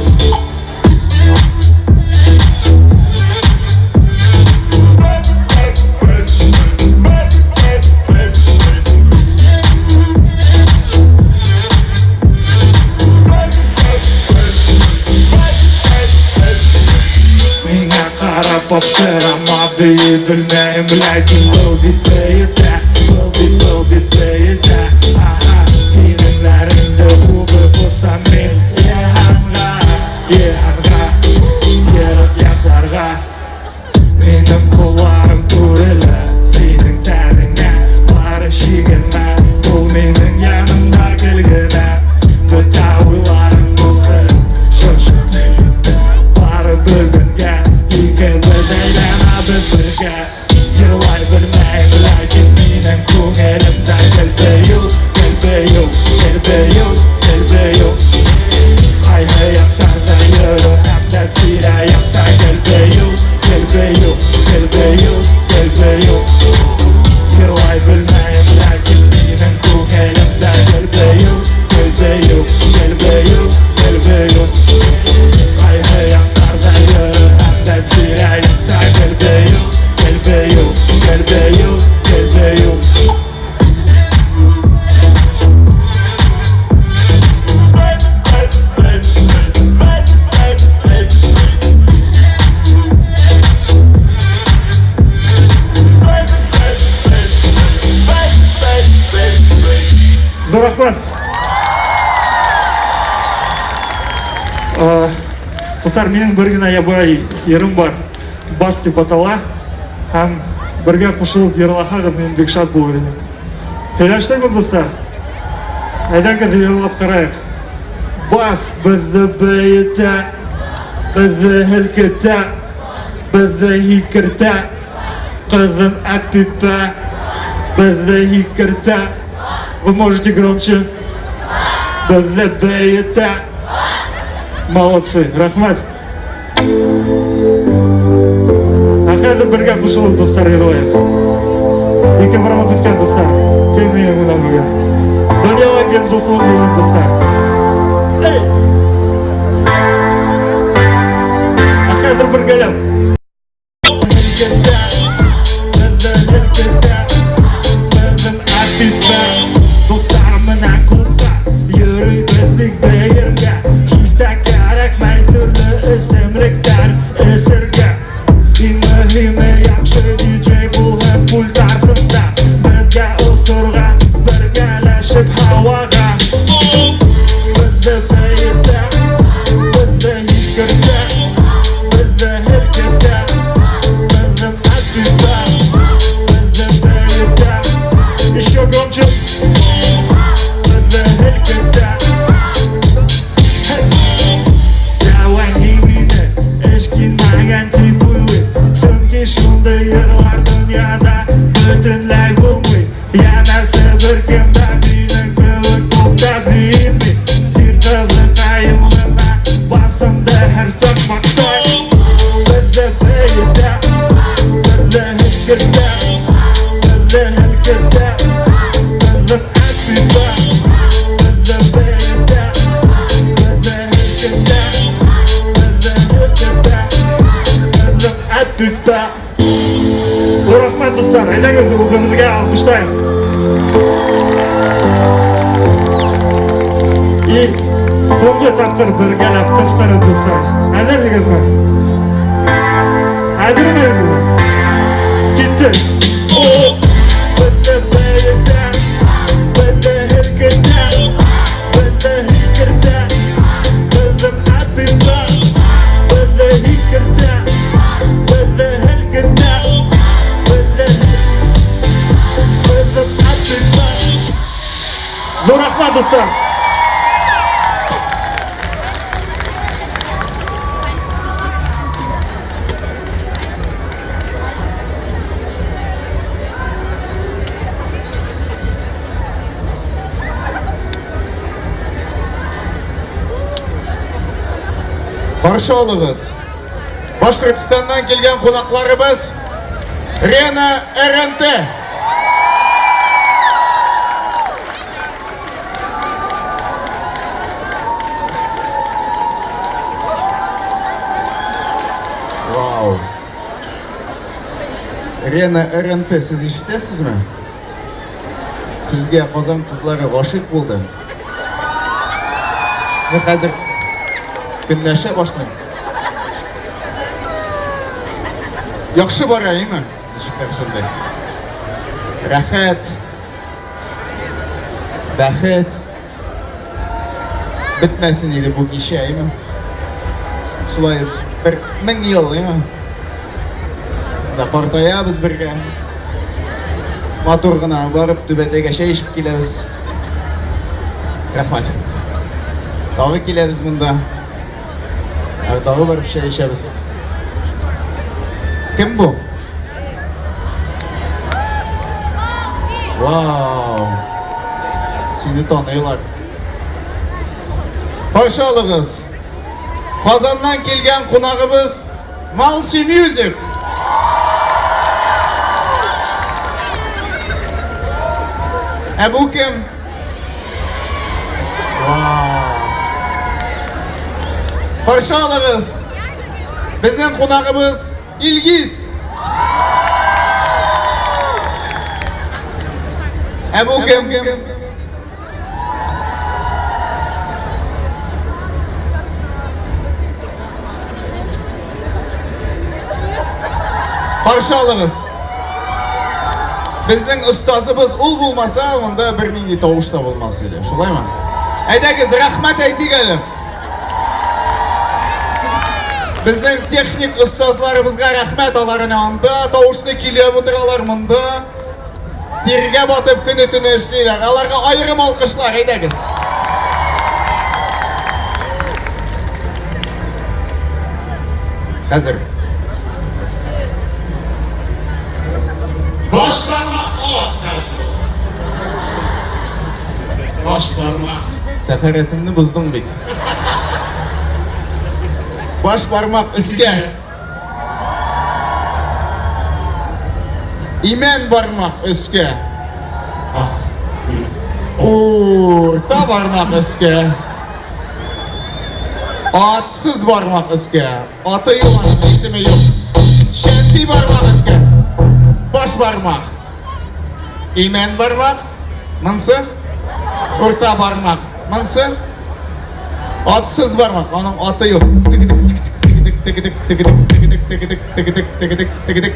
Миңә ҡарап аптырама, бейи белмәйем, ләкин был бит бейеүҙә, был бит бейеүҙә. Аха, һинеңләреңде үбеп булсам мин йыһанға, йыһанға, йырып яҡларға. Минең ҡулларым туры Достар, менің бір генә ябай ерім бар. Бас деп атала. Һәм бірге қосылып ерлахагыз мен бик шат булыр идем. Сөйләштеңме, достар? Әйдәгез ерлап карайык. Бас безне бәйтә, безне һелкетә, безне һикертә, кызым әпипә, безне һикертә. Вы можете громче? Безне бәйтә. Молодцы, рахмат. Хәзер бергә кушылып, достар, героев. Ике бармак үскән, достар. Кем минем белән бергә. Дөньяга кел дуслык булган, достар. Эй! Хәзер бергәләп. Достар менә клубта йөрибез тик бәергә. Хистә кәрәкмәй төрле исемлектәр эсергә. Иң мөһиме яхшы диджей булып пульт артында. Безгә усырга, бергәләшеп һавага. Безне бәйтә, безне һикертә, безне һелкетә, безне әпипә, безне бәйтә. Еще громче. Безне һелкетә. Эшкинмәгән тип уйлый. Сөнки шундый йырлар дөньяда бөтенләй булмый. Янәсе беркемдә минең кебек күптә бирми. Тир кызыкаемлыма басымды һәр сак мактай. Безне бәйтә, безне һикертә, безне һелкетә, безне әпипә, безне бәйтә, безне һелкетә, безне һелкетә, безне әпипә. Рахмат, достар, әйдәгез үзебезгә алкыштайык. И соңгы тапкыр бергәләп кычкырып, достар. Әзерсезме? Әзермесезме? Китте. Безне бәйтә, безне һелкетә, безне һикертә, безне әпипә, безне һикертә, безне һелкетә, безне әпипә. Зур рахмат, достар. Қаршы алыңыз. Башқұртстаннан келген қонақларымыз Рена РНТ. Вау. Рена РНТ, сіз ешітесізме? Сізге Қазан қызлары ғашық болды. Мен қазір көнләшә башлыйм. Яхшы барайымы? Ничектер шундай. Рәхәт, бәхет бетмәсен иде бу кичә, име? Шулай бер 1000 ел, име? Да картаябыз бергә. Матур гына барып түбәтәгә чәй эчеп киләбез. Рәхмәт. Тагы киләбез монда. Тагы барып чәй эчәбез. Кем бу? Вау! Сине таныйлар. Каршы алыгыз. Казаннан келген кунагыбыз Малши Music. Бу кем? Вау! Каршы алыгыз. Безнең кунагыбыз İlgiz. Bu kim? Karşı alınız. Bizning ustozimiz ul bo'lmasa, unda bir ningli tovush da bo'lmas edi. Shunday mi? Aytag'iz, rahmat ayting. Bizning texnik ustozlarimizga rahmat, ularning anda tovushni kelib o'tiralar munda. Terga botib kuni-tuni ishlaylar. Ularga ayrim olqishlar aydagiz. Hazır. Baş parmak Baş parmak. Sakaretimni buzdum bit. Baş parmak üstge. İmen parmak üstge. Orta parmak üstge. Atsız parmak üstge. Atı yok, ismi yok. Şenti parmak üstge. Baş parmak. İmen parmak. Mınsı? Orta parmak. Mınsı? Atsız parmak. Onun atı yok.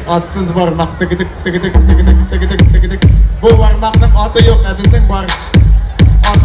Atsız parmak. Bu parmakın atı yok. Bizden var. At.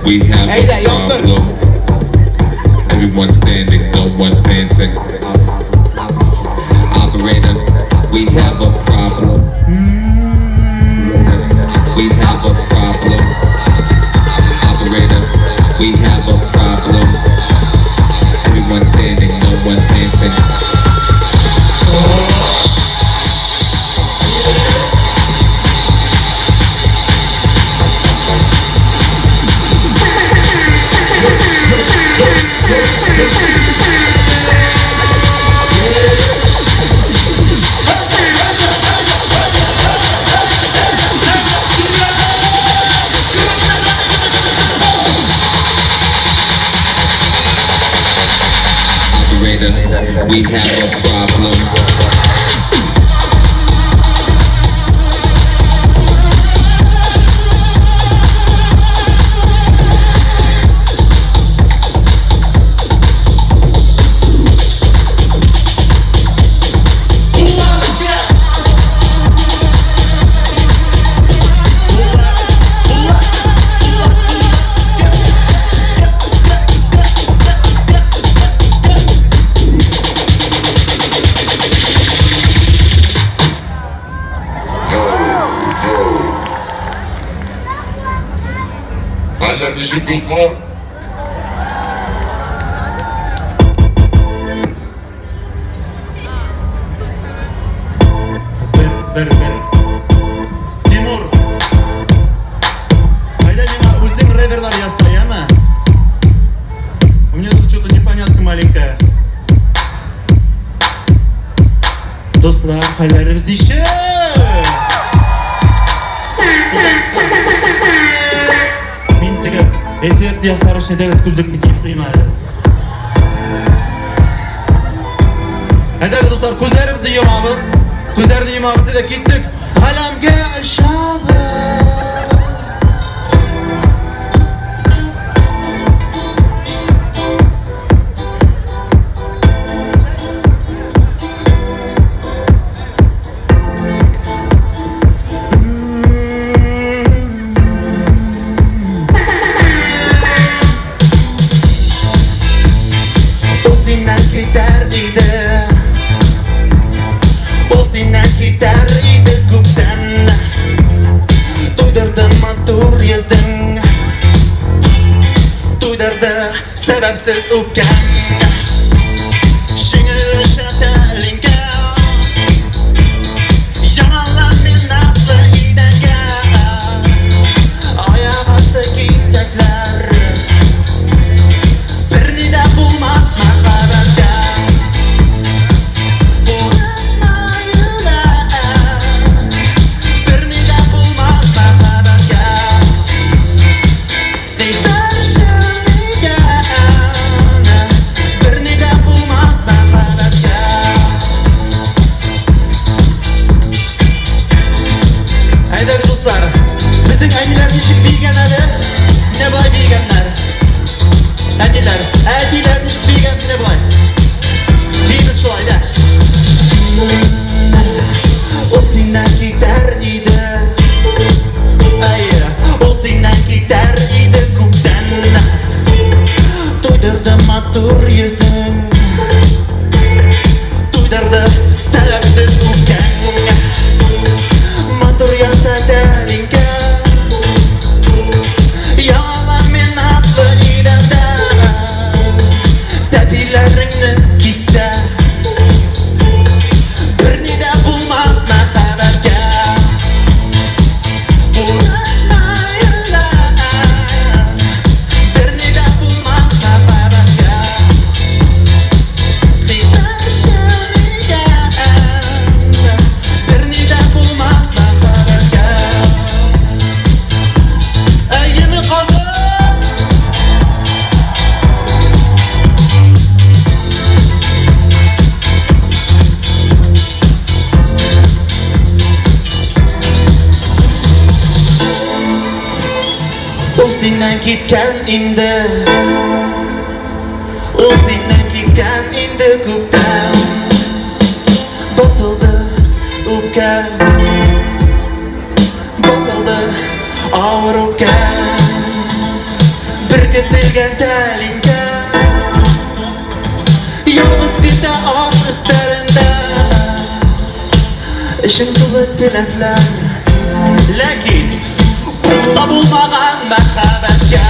We have a problem. Everyone standing, no one's dancing. Operator, we have a problem. We have a problem. Operator, we have a problem. Everyone standing, no one's dancing. We have a problem. Хәлләр ничек дуслар? Бер. Тимур. Айда миңа үзең реверлар ясай, яма? У меня тут что-то непонятно маленькое. Дуслар, хәлләрегез ничек? Мин теге эффект ясар өчен дәгез күзлекне киеп куймам әле. Әйдәгез дуслар, күзләребезне йомабыз. Күзләрне йомабыз да киттек. Галәмгә очабыз. Sebepsiz öpken Şiңil şəftəlinge Yalanlar minnatlı idenge Ayak astı giysəklər Birini də bulmaz məxəbətə Birini də bulmaz məxəbətə Gitken indi O senden gitken indi küpten Basıldı öpken Basıldı ağır öpken Bir getirgen telinge Yalnız gide aş üstlerinde İşin dolu dilekler Lakin Usta bulmagan məxəbətgə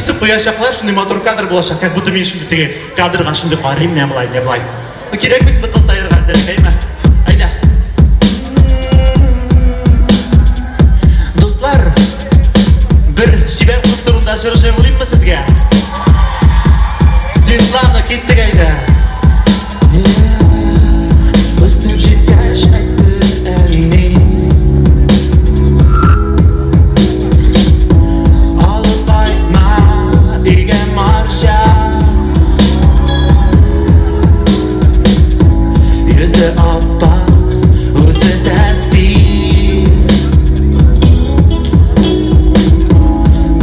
кесіп қояшақлар, шындай мотор кадр болашақ, как будто мен шындай теге кадрға шындай қарайым, не былай. Керек бітіп бұтыл тайырға әзіркеймі? Айда. Достар, бір шебер қыз тұрында жыр жырлайым ба сізге? Светлана кеттік айда. Өстіп жеткәш айтты әрине. Алып айтма үйге маржа. Yüzü appak, özü tәтті.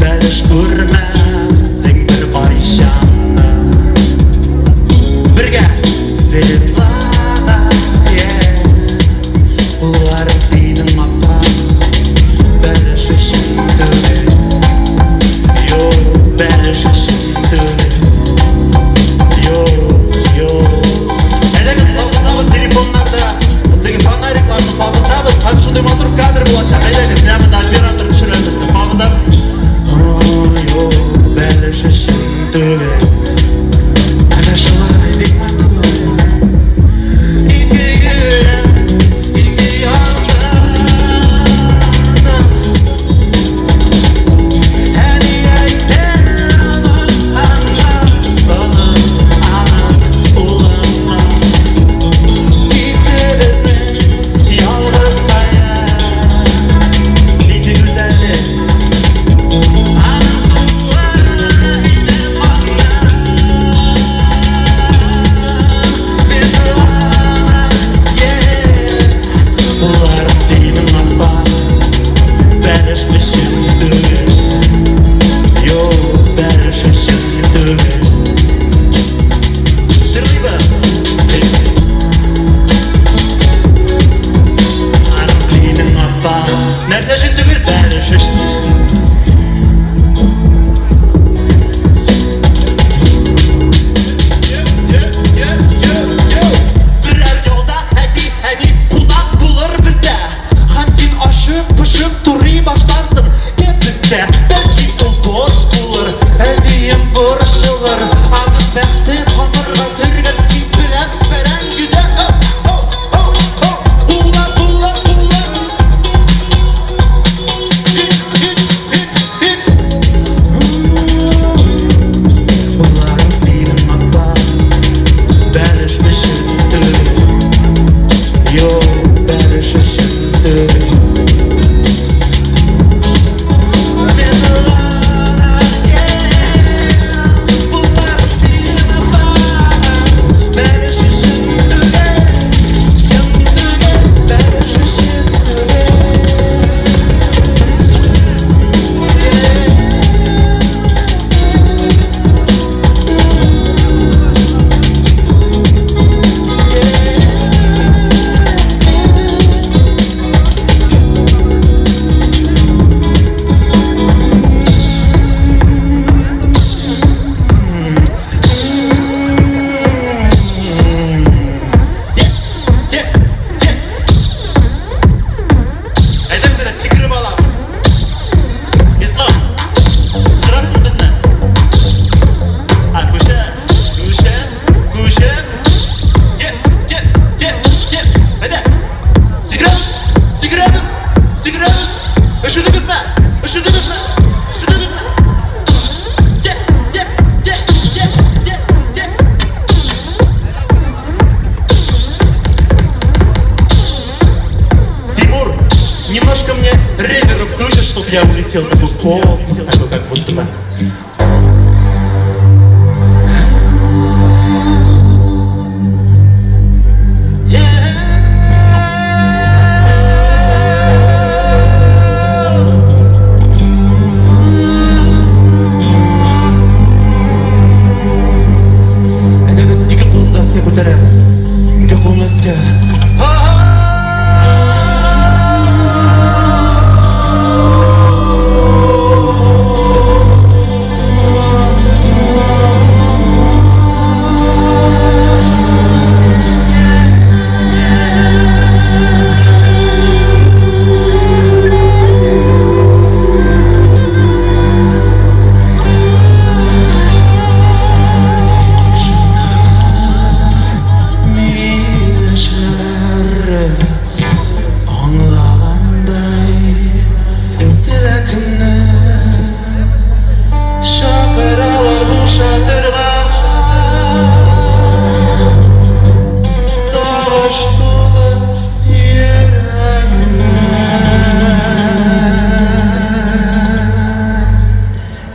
Бәліш көрмәссің бір байшаны. Бірге Светлана, бұларың сенің аппақ. Бәліш үшін төле. Бәліш үшін төле. Телефонlarda деген фана рекламаны қабызамыз. Қазір шындай мотор кадр болашақ. Айдаңыз, нәмінді оператор түсіреміз. Қабызамыз.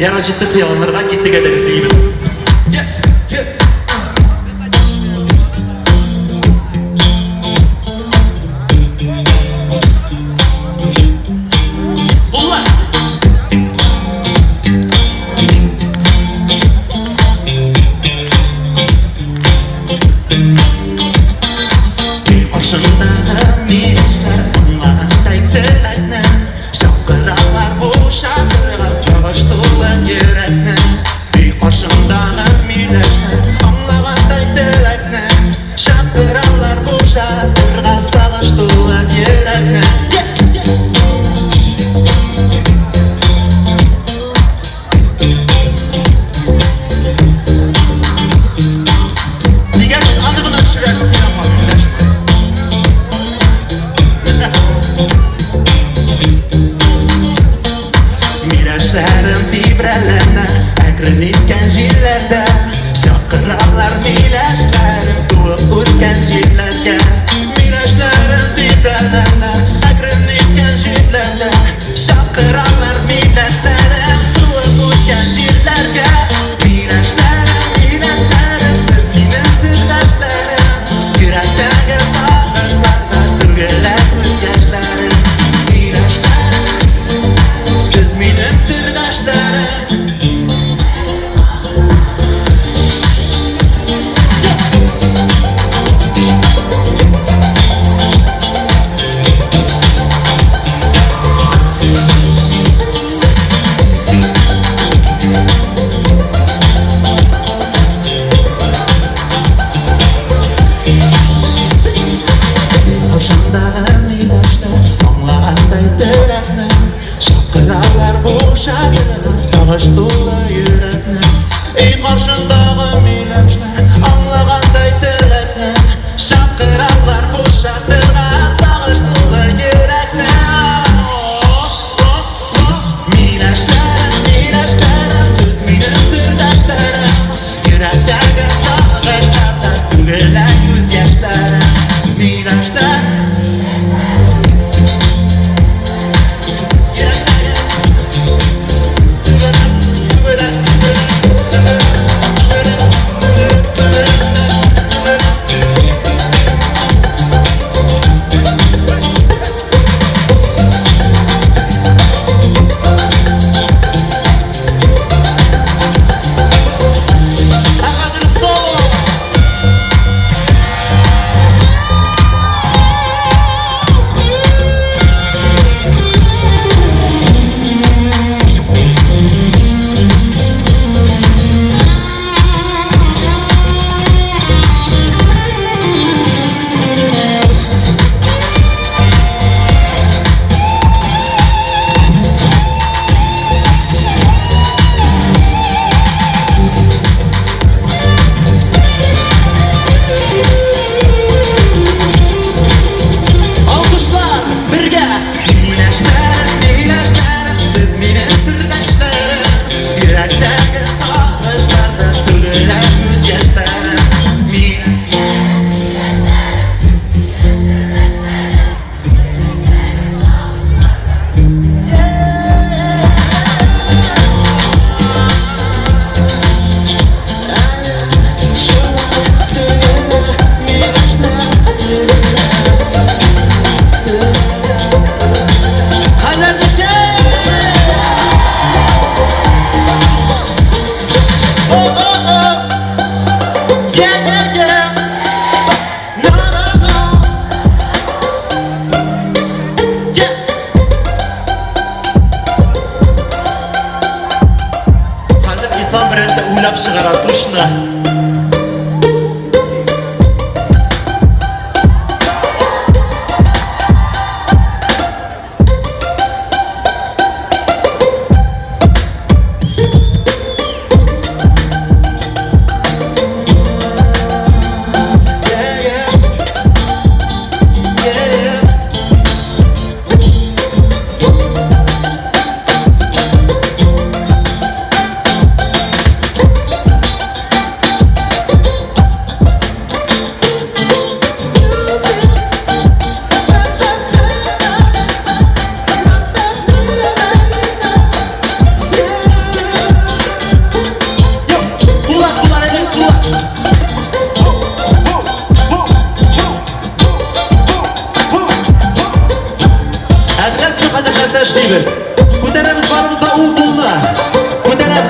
Яра жетті қияланырға кеттік әдіңіз дейміз.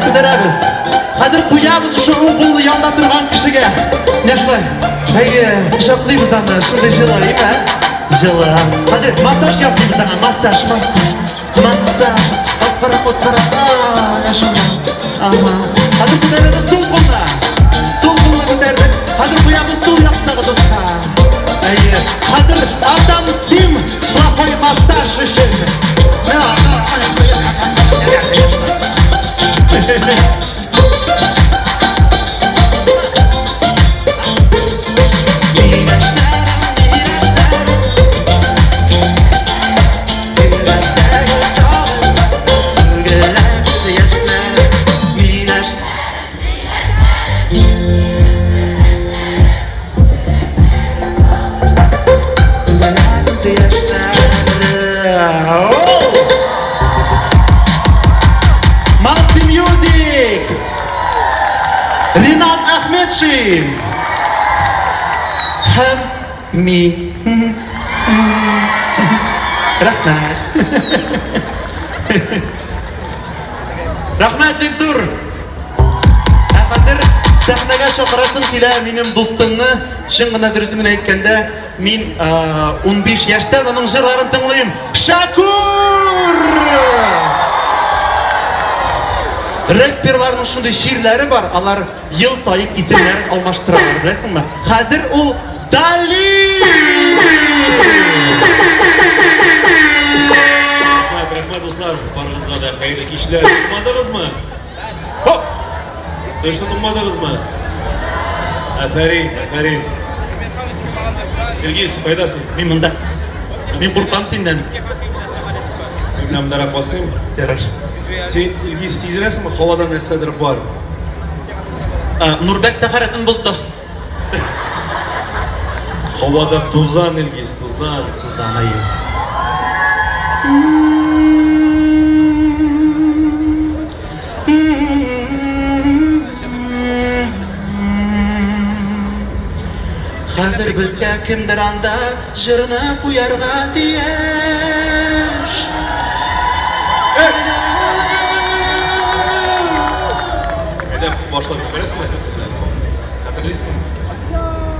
көтерәбез. Хәзер куябыз шул булды янда торган кешегә. Нәшләй? Әйе, кочаклыйбыз аны, шундый җылый, җылы. Хәзер массаж ясыйбыз аңа, массаж. Каскара. Нәшләй. Ага. Хәзер көтерәбез сул кулна. Сул кулны көтәрдек. Хәзер куябыз сул яктагы дуска. Әйе. Хәзер атамыз Тим плохой массаж өчен. Һәм мин. Рәхмәт. Рәхмәт бик зур. Хәзер сәхнәгә чакырасым килә минем дустымны. Чын гына дөресен әйткәндә, мин 15 яшьтән аның җырларын тыңлыйм. Шакур! Рэперларның шундый ширләре бар, алар ел сайын исемнәрен алмаштыралар, беләсеңме? Хәзер ул Дали! Рәхмәт дуслар, барыгызга да хәерле кичләр. Тумадыгызмы? Точно тумадыгызмы? Афәрин. Илгиз, кайдасың? Мин монда. Мин куркам синнән. Мин мондарак басыйм. Яраш. Сен Илгиз сизенәсеңме? Һавада нәрсәдер бар. Нурбәк тәһарәтен бозды. Һавада тузан, Илгиз, тузан. Айы. Хәзер безгә кемдер анда җырны куярга тиеш. Әйдә, башлап җибәрәсеңме? Хәтерлисеңме?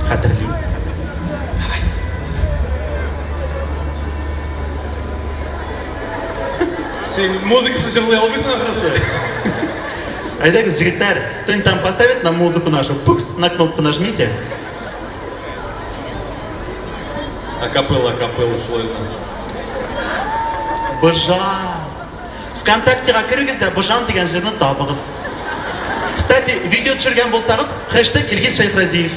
Хәтерлим. Сен музыкасы җырлый алмыйсың ахрысы. Әйдәгез, җегетләр, кто там поставит нам музыку нашу? Пукс, на кнопку нажмите. Акапелла, шулай да. Быжан. ВКонтактега кирегез дә Быжан дигән җырны табыгыз. Кстати, видео төшергән булсагыз, хэштег Илгиз Шәйхразиев.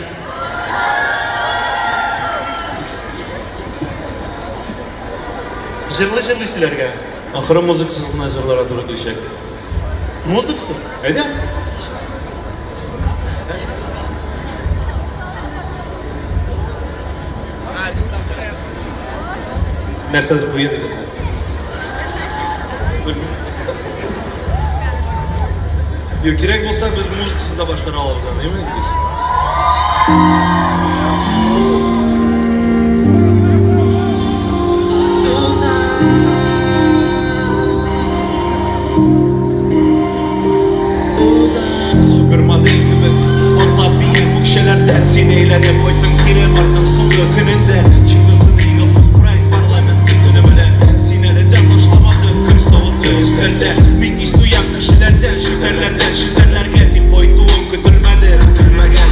Җырлый сөйләргә. Ахыры музыкасыз гына җырларга туры киләчәк. Музыкасыз? Әйдә. Нәрсәдер куя диде. Кирәк булса, без музыкасыз да башкара алабыз, әйеме? Супермодель кебек атлап биек күкчәләрдә син әйләнеп кайттың кире бардың соңгы көнендә. Мин истуян кешеләрдә, шүтәрләргә дип кайтуым көтелмәгән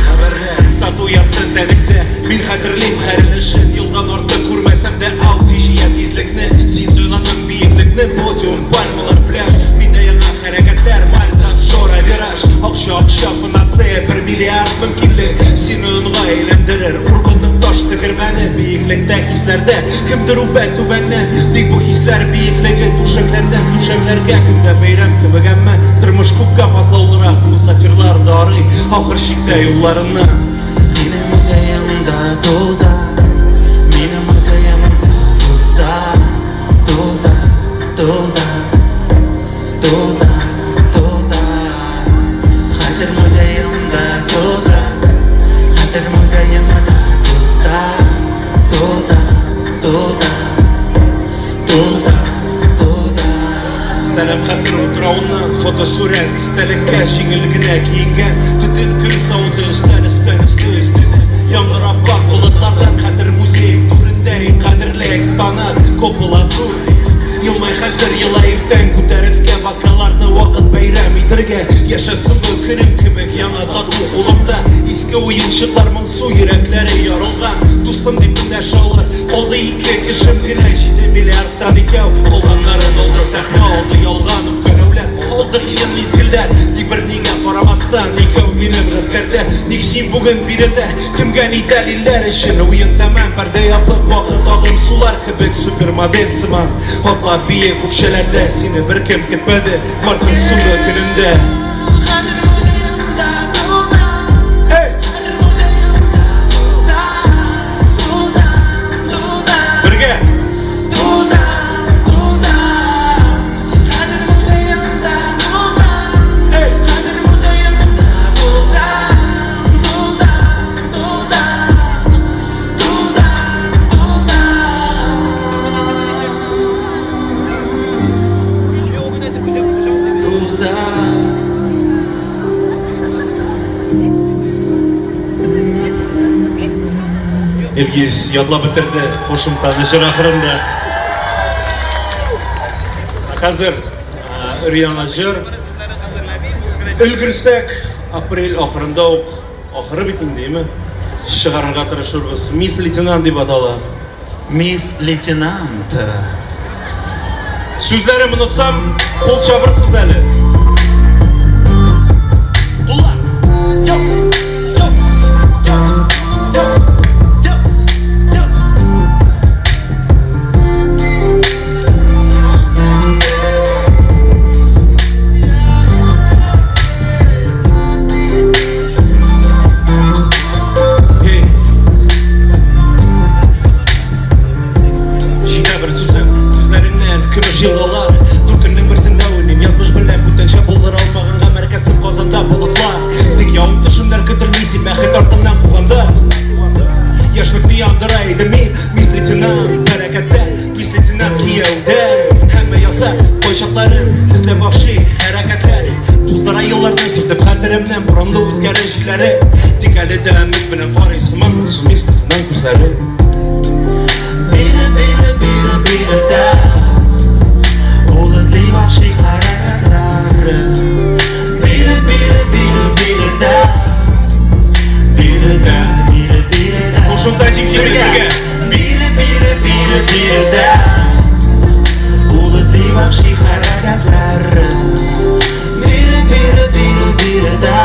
хәбәрләр. Тату ятты тәнектә, мин хәтерлим хәрлешен. Елдан артык күрмәсәм дә алтыжия тизлекне. Син сөйладың биеклекне, подиум, пальмалар, пляж. Миндә яңа хәрәкәтләр, мальдав, шора, вираж. Акча, нация, 1 миллиард мөмкинлек. Сине онга әйләндерер, урманның таш тегермәне. Биеклектә хисләрдә, кемдер түбәннән. Тик бу хисләр биеклеге түшәкләргә көндә бәйрәм кебек, әмма тормыш күпкә катлаулырак. Мусафирлар дарый ахыр чиктә юлларына. Синең музееңда туза, минем музеемда туза. Хәтер музеемда туза. Сәлем хәтер утравына, фотосурәт истәлеккә. Көзге жеңілгіне киінген түтін күн сауыты үстіне яңғырап бақ бұлытлардан қадір музей түрінде қадірлі экспонат көп боласу Елмай қазір ела ертең көтеріске вакаларны уақыт бәйрәм итірге Яшасын бұл күнім кебек яңа тату қолымда Ескі ойыншықтар мың су ерәклері ярылған Дұстым деп күнде шалыр Олды ике кішім күнә жиде миллиардтан екеу Олғанларын олды сәхна олды ялған өпкөрәулер Олды қиын мезгілдер Тек бір неге қарамастан екеу менің ғызгәрді Нексен бүгін биреде Кімге не дәлелер үшін ойын тәмәм Бәрде яплық уақыт ағын сулар кебек супермодель сыман Отла бие көкшелерде сені бір кем кетмеді Мартын сұңғы күнінде Елгиз ядла бітірді қошымтаны жыр ақырында. Қазір үрияна жыр. Үлгірсек, апрель ақырында оқ, ақыры бітін деймі? Шығарырға тырышырбыз. Мисс лейтенант деп атала. Мисс лейтенант. Сөздерім ұнытсам, қол шабырсыз әлі. Құлар, жоқ. Жылалар, дүркіннің бірсінде өнем Язмыш біліп бүтінші болыр алмағанға мәркәсім Казанда болытлар Тек яуым тұшындар күтілмейсі бәхет артыңнан қуғанда Яшылықты яндырайды мен Мисс лейтенант бәрәкәтті Мисс лейтенант киеуді Әмі яса қойшақларын Ізлеп ақши әрәкәтлер Туздара еллардан сүртіп қатырымнан Бұрымды өзгәрі жилері Тек әлі де әмік білін қарайсыман Су мисс лейтенант көзлері Бері да Ол ізлей бақши қарағатлары Бері да Қошымда жемшері бірге Бері да Ол ізлей бақши қарағатлары Бері да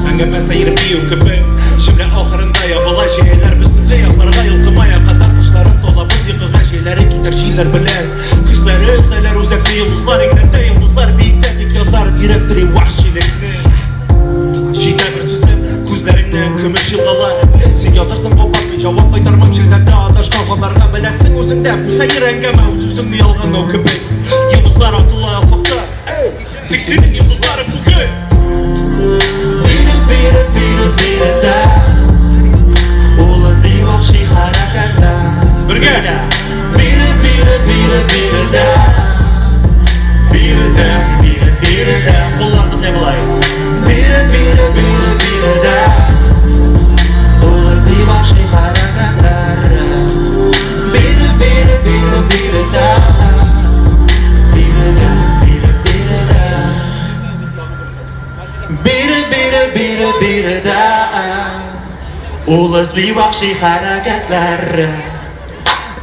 Әңгіме сайыр бейу көпі Шымлі ақырында ябала жейлер Біздірлі яқларға елқымай Қатар қышларын тола біз еқіға жейлері Кетер жейлер білер Күзлері өздәлер өзәкті елұзлар Еңлерді елұзлар Бейікті тек язлар Директори уақшилікні Жейді бір сөзім Көзлеріңнен күміш жылғалар Сен язырсың қопатпен жауап қайтармам Желдәді адашқан қаларға Біләсің өзіңді Бұсайыр әңгіме Өзімді ялған ау көбек Елұзлар атылы афықта Тек сенің елұзлары күлгі Бері да Ол ізлей бақши қарағатлар Бірге Бері да Қоллардың не бұлай Бері да Ол ізлей бақши қарағатлар Бері да Бері да Ол ізлей бақши қарағатлар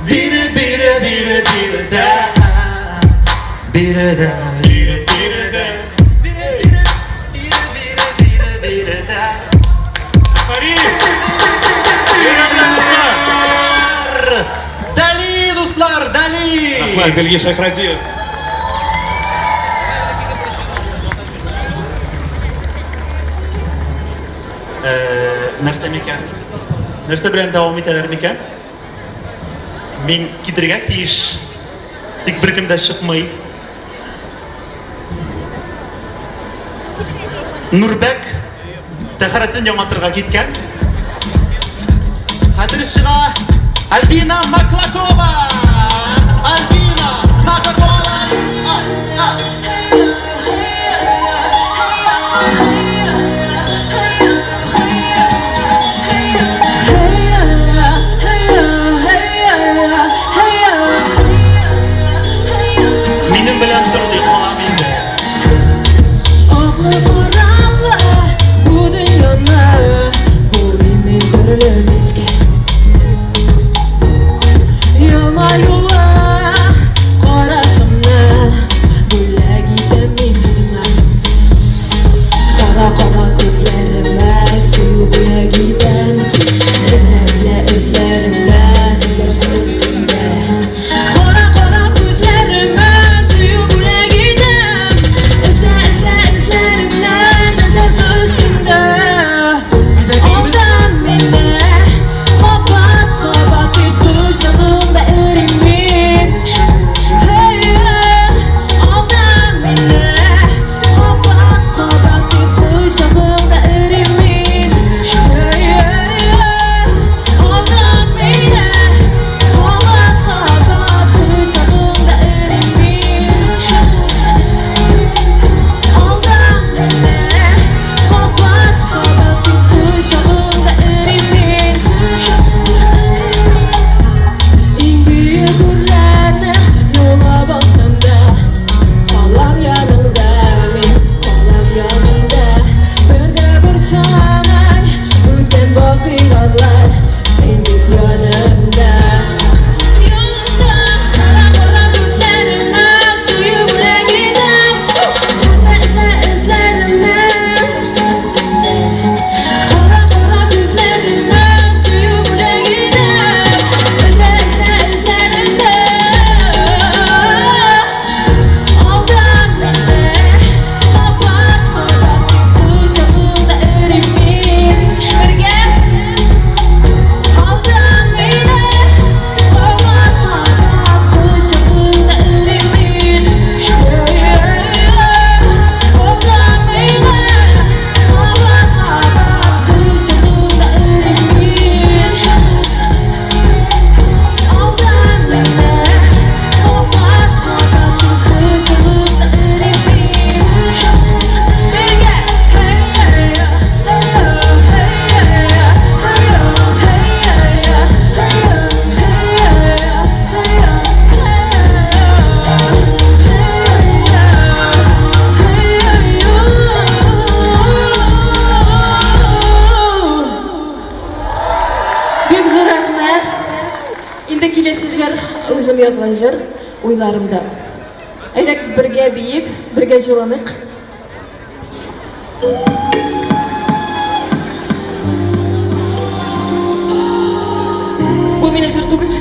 Бері да Бері да Дали, достар, дали Рахмат, Белги Шахразиев Нәрсе мекен? Нәрсе білен дауам етелер мекен? Мен кедірге тиіш Тек бір кімді шықмай Нұрбек Тәхараттың жаңатырға кеткен Қазір шыға Альбина Маклакова Альбина Маклакова Язу язган җыр уйларымда. Әйдәгез бергә биек, бергә җыланык. Бу минем җыр түгел.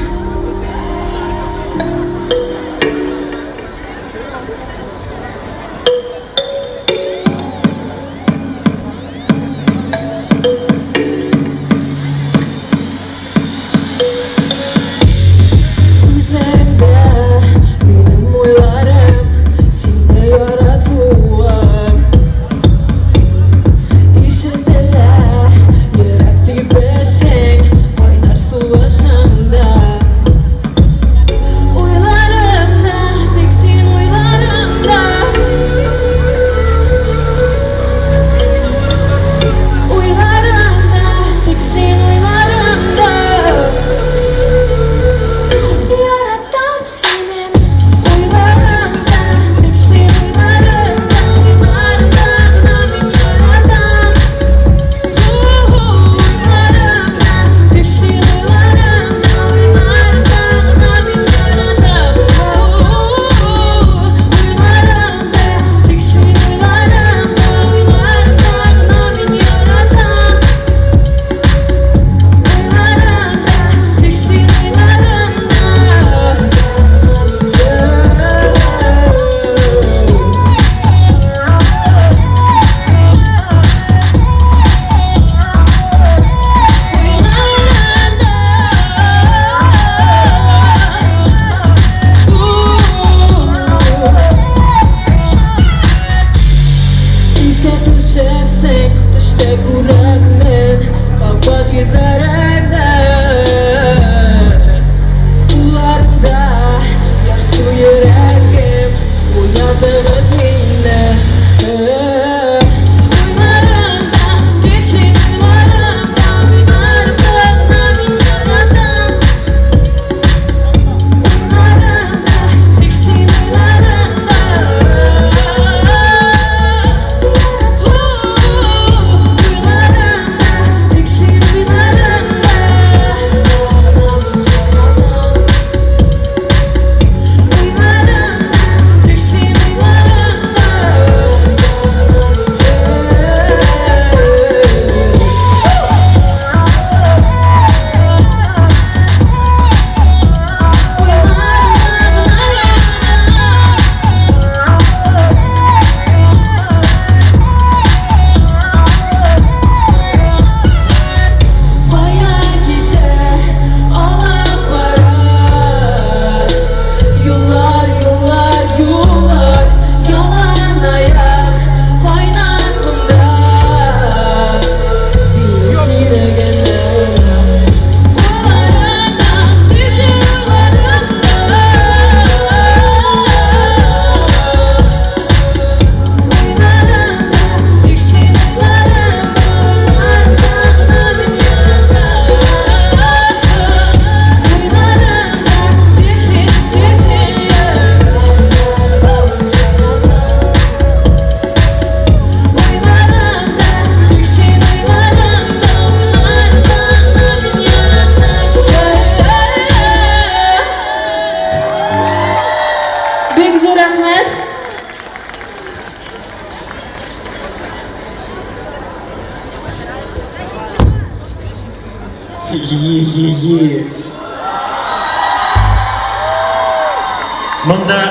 Мында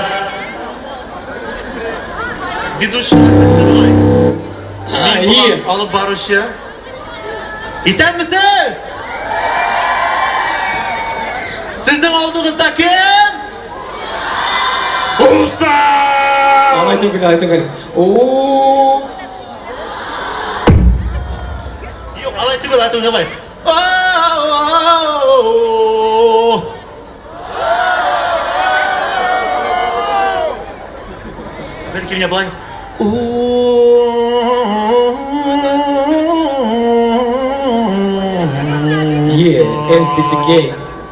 ведущий Дмитрий. Мен алып барушы. Исәнмесез? Сезнең алдыгызда кем? Уса! Алай түгел. Юк, алай түгел, ату небай. Бер кемне былай. SBTK.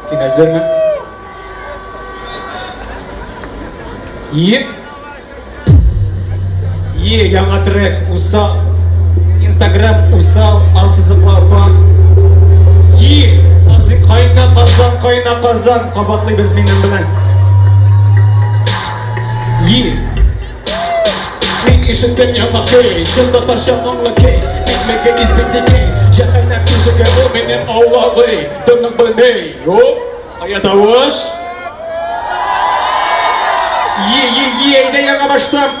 Син әзерме? Яңа трек Усал. Instagram Усал Алсызыклау бан. Абзый кайна казан, кабатлый без минем белән. Min işittim yamakı, şında taşamanlı ki Bitmeki izbitiki, cehennem kişige o benim Allah'ı Dönük bilmeyi, hop, hayat avuş Ye, de yana baştan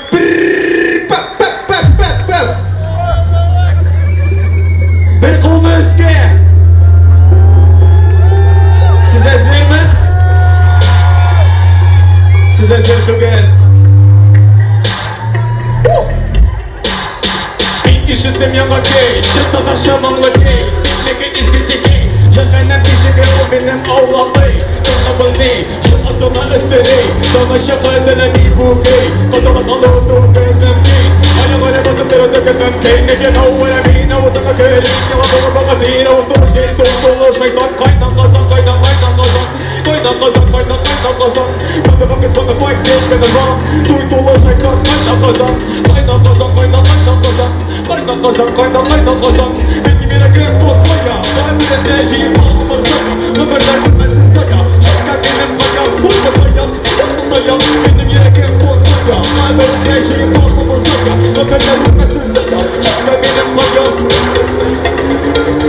Bir kolunu eski Siz hazır mı? Siz hazır şugel İşittim yamakı, şında taşamanlı ki Bitmeki izbitiki, cehennem kişige o benim Allah'ı Dönük bilmeyi, yılmazına isteri Savaşa kaydına bir buğday Kadama kalıbı benim ki Ayağları basıp tere döketmem ki Nefyen avvara bin avuzuna köylü Yava baba baba değil avuzduğu şey Dolu şeytan kaynan kazan Kaynan kazan Kaynan kazan Motherfuckers wanna fight this gonna run Duy dolu şeytan kaşa kazan Kaynan kazan Kaynan kazan Peki bir akıl tutmaya Kalbine tejiyi bağlamır sana Ömerler gitmesin sana Şaka benim kaya Vurma dayan Benim yüreğim tutmaya Kalbine tejiyi bağlamır sana Ömerler gitmesin sana Şaka benim kaya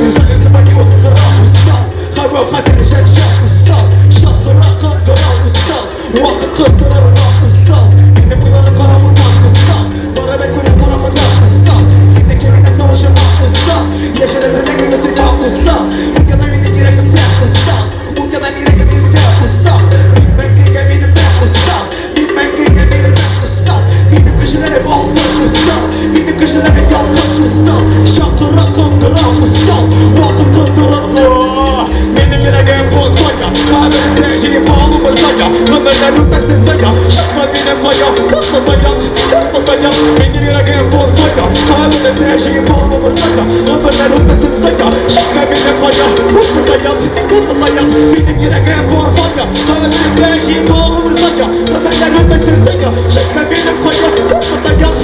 Uzayın zıbaki oturar Ussal Sarı kader şakşak Ussal Şatıra kandırar Ussal Vakit kırdırar Ussal Benim bunları karamırmaz Ussal Bana ben koyup paramırmaz Ussal Sikte kemine dolaşırmaz Ussal Yaşarım ne gönlümde kal Ussal Utkana beni direktim ters Ussal Utkana beni direktim ters Ussal Bitmen kıyga benim ters Ussal Bitmen kıyga benim ters Ussal Benim kışılar hep almış Ussal Benim kışılar hep yanlış Ussal Şatıra kandırar Ussal Vakit kırdırar Benim yüreğim bozmaya Kalbim tejiyi bağlamır saya Ömerler rütbesin saya Şaka benim kaya Tatlı dayan Benim yüreğim bozmaya Kalbim tejiyi bağlamır saya Ömerler rütbesin saya Şaka benim kaya Tatlı dayan Benim yüreğim bozmaya Kalbim tejiyi bağlamır saya Ömerler rütbesin saya Şaka benim kaya Tatlı dayan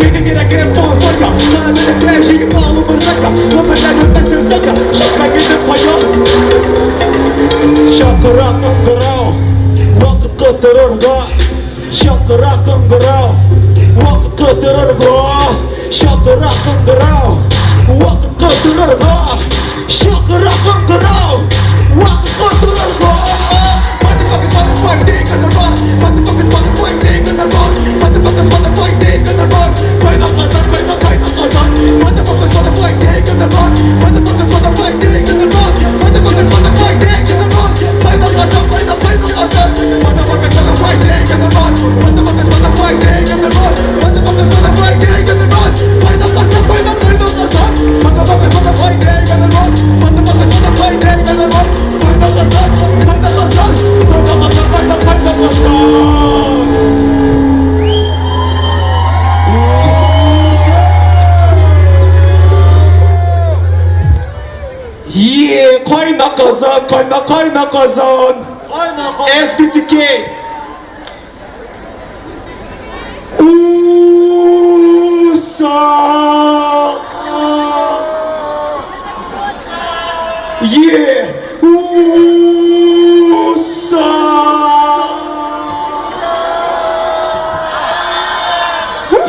Benim yüreğim bozmaya Kalbim tejiyi bağlamır saya Ömerler rütbesin saya Şaka benim kaya Şakıra kıngırav Vakit kıtırırga Şakıra kıngırav Vakit kıtırırga Şakıra kıngırav Vakit kıtırırga Şakıra kıngırav Vakit kıtırırga Motherfuckers wanna fight, they gonna run Motherfuckers wanna fight, they gonna run Motherfuckers wanna fight, they gonna run Kaynak kazan Motherfuckers wanna fight, they gonna run Motherfuckers wanna fight, they gonna run Motherfuckers wanna fight, they gonna run Kaynak kazan Motherfuckers wanna fight, they gonna run Motherfuckers wanna fight, they gonna run Motherfuckers wanna fight, they gonna run Kaynak kazan Motherfuckers wanna fight, they gonna run Motherfuckers wanna fight, they gonna run Kaynak kazan Yeah, kaynak kazan SBTK Usa Yeah Usa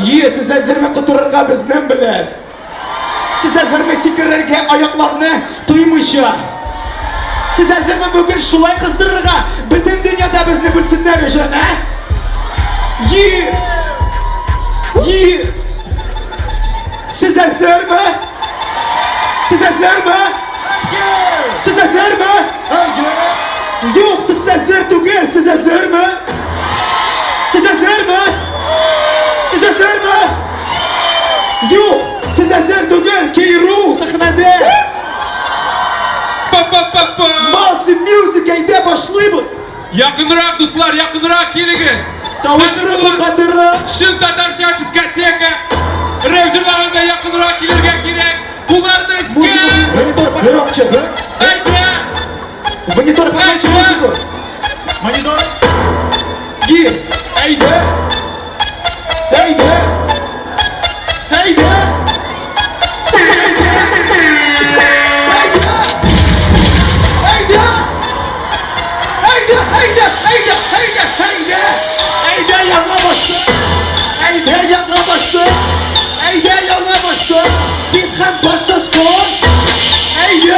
Yeah, siz hazırmı kutururga bizden bilen Siz hazırmı sikirlerge ayaklarını duymışa Siz hazırmı bugün şulay kızdırırga bütün dünyada bizni bilsinler için ha? Yeah Yeah Siz hazır mı? Siz hazır mı? Siz hazır mı? Yok siz hazır değil, siz hazır mı? Siz hazır mı? Siz hazır mı? Yok siz hazır değil, Keyru sahnede Massive Music ayda başlıyoruz Yakınırak dostlar, yakınırak geliniz Tavuşları katırı Şın Tatarcha diskoteka Revcilağında yakınırak gelirge gerek Bunlar da iske Monitör gürokçu Haydi Monitör gürokçu müziku Monitör Gir Haydi Haydi Haydi bit hem baş şaşkın. Eydi.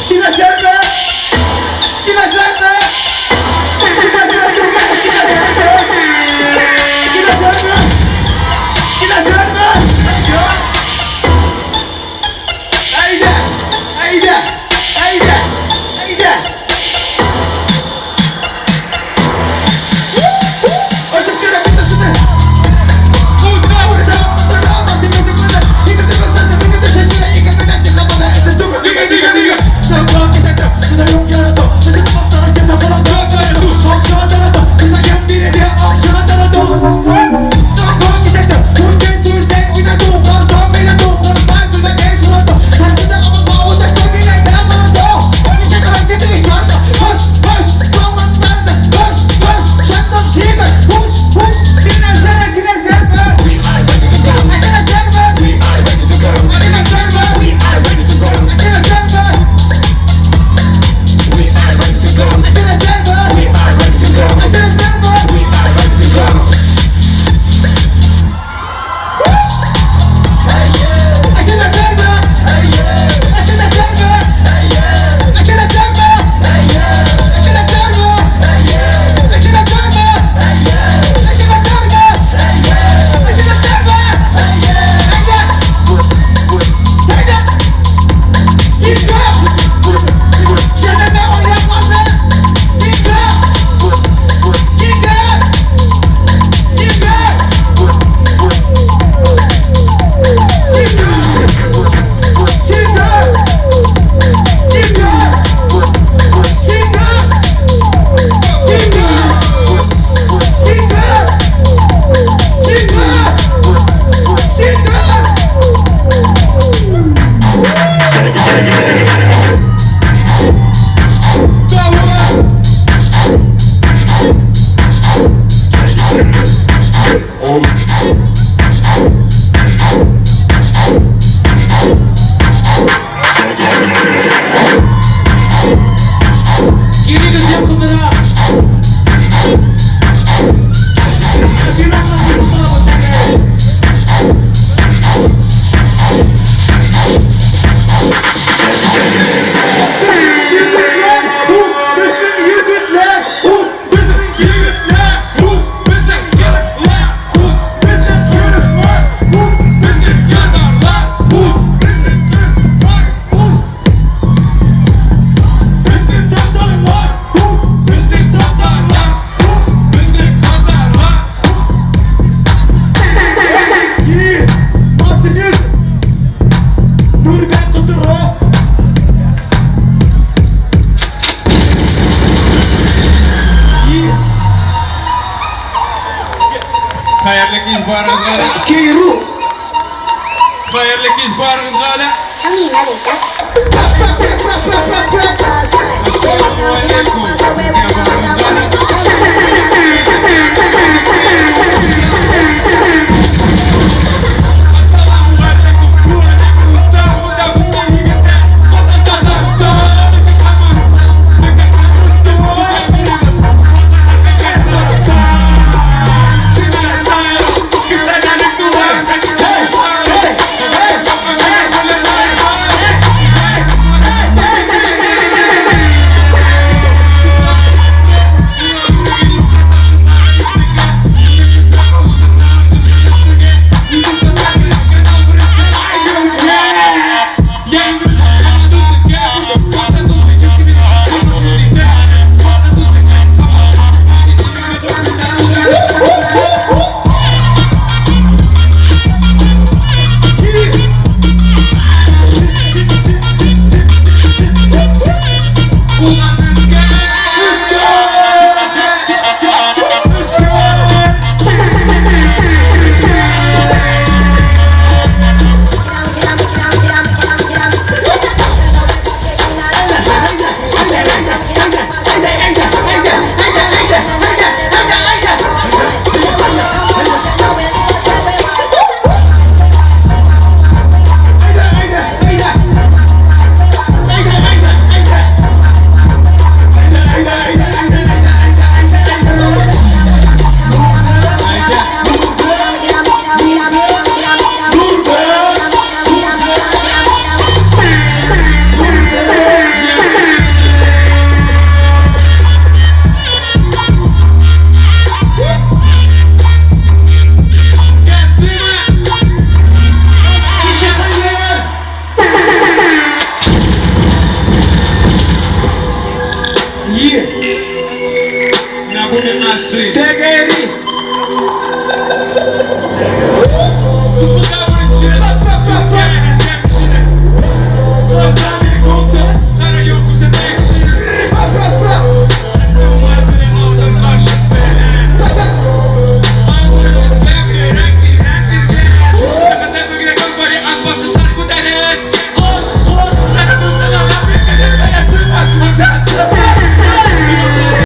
Sinasörme. Sinasörme. Sinasörme. Sinasörme. Sinasörme. Eydi. Eydi. Eydi. Eydi. Hoşum şöyle bitasını. Hayırlı iş barınızga da. Hayırlı iş barınızga da.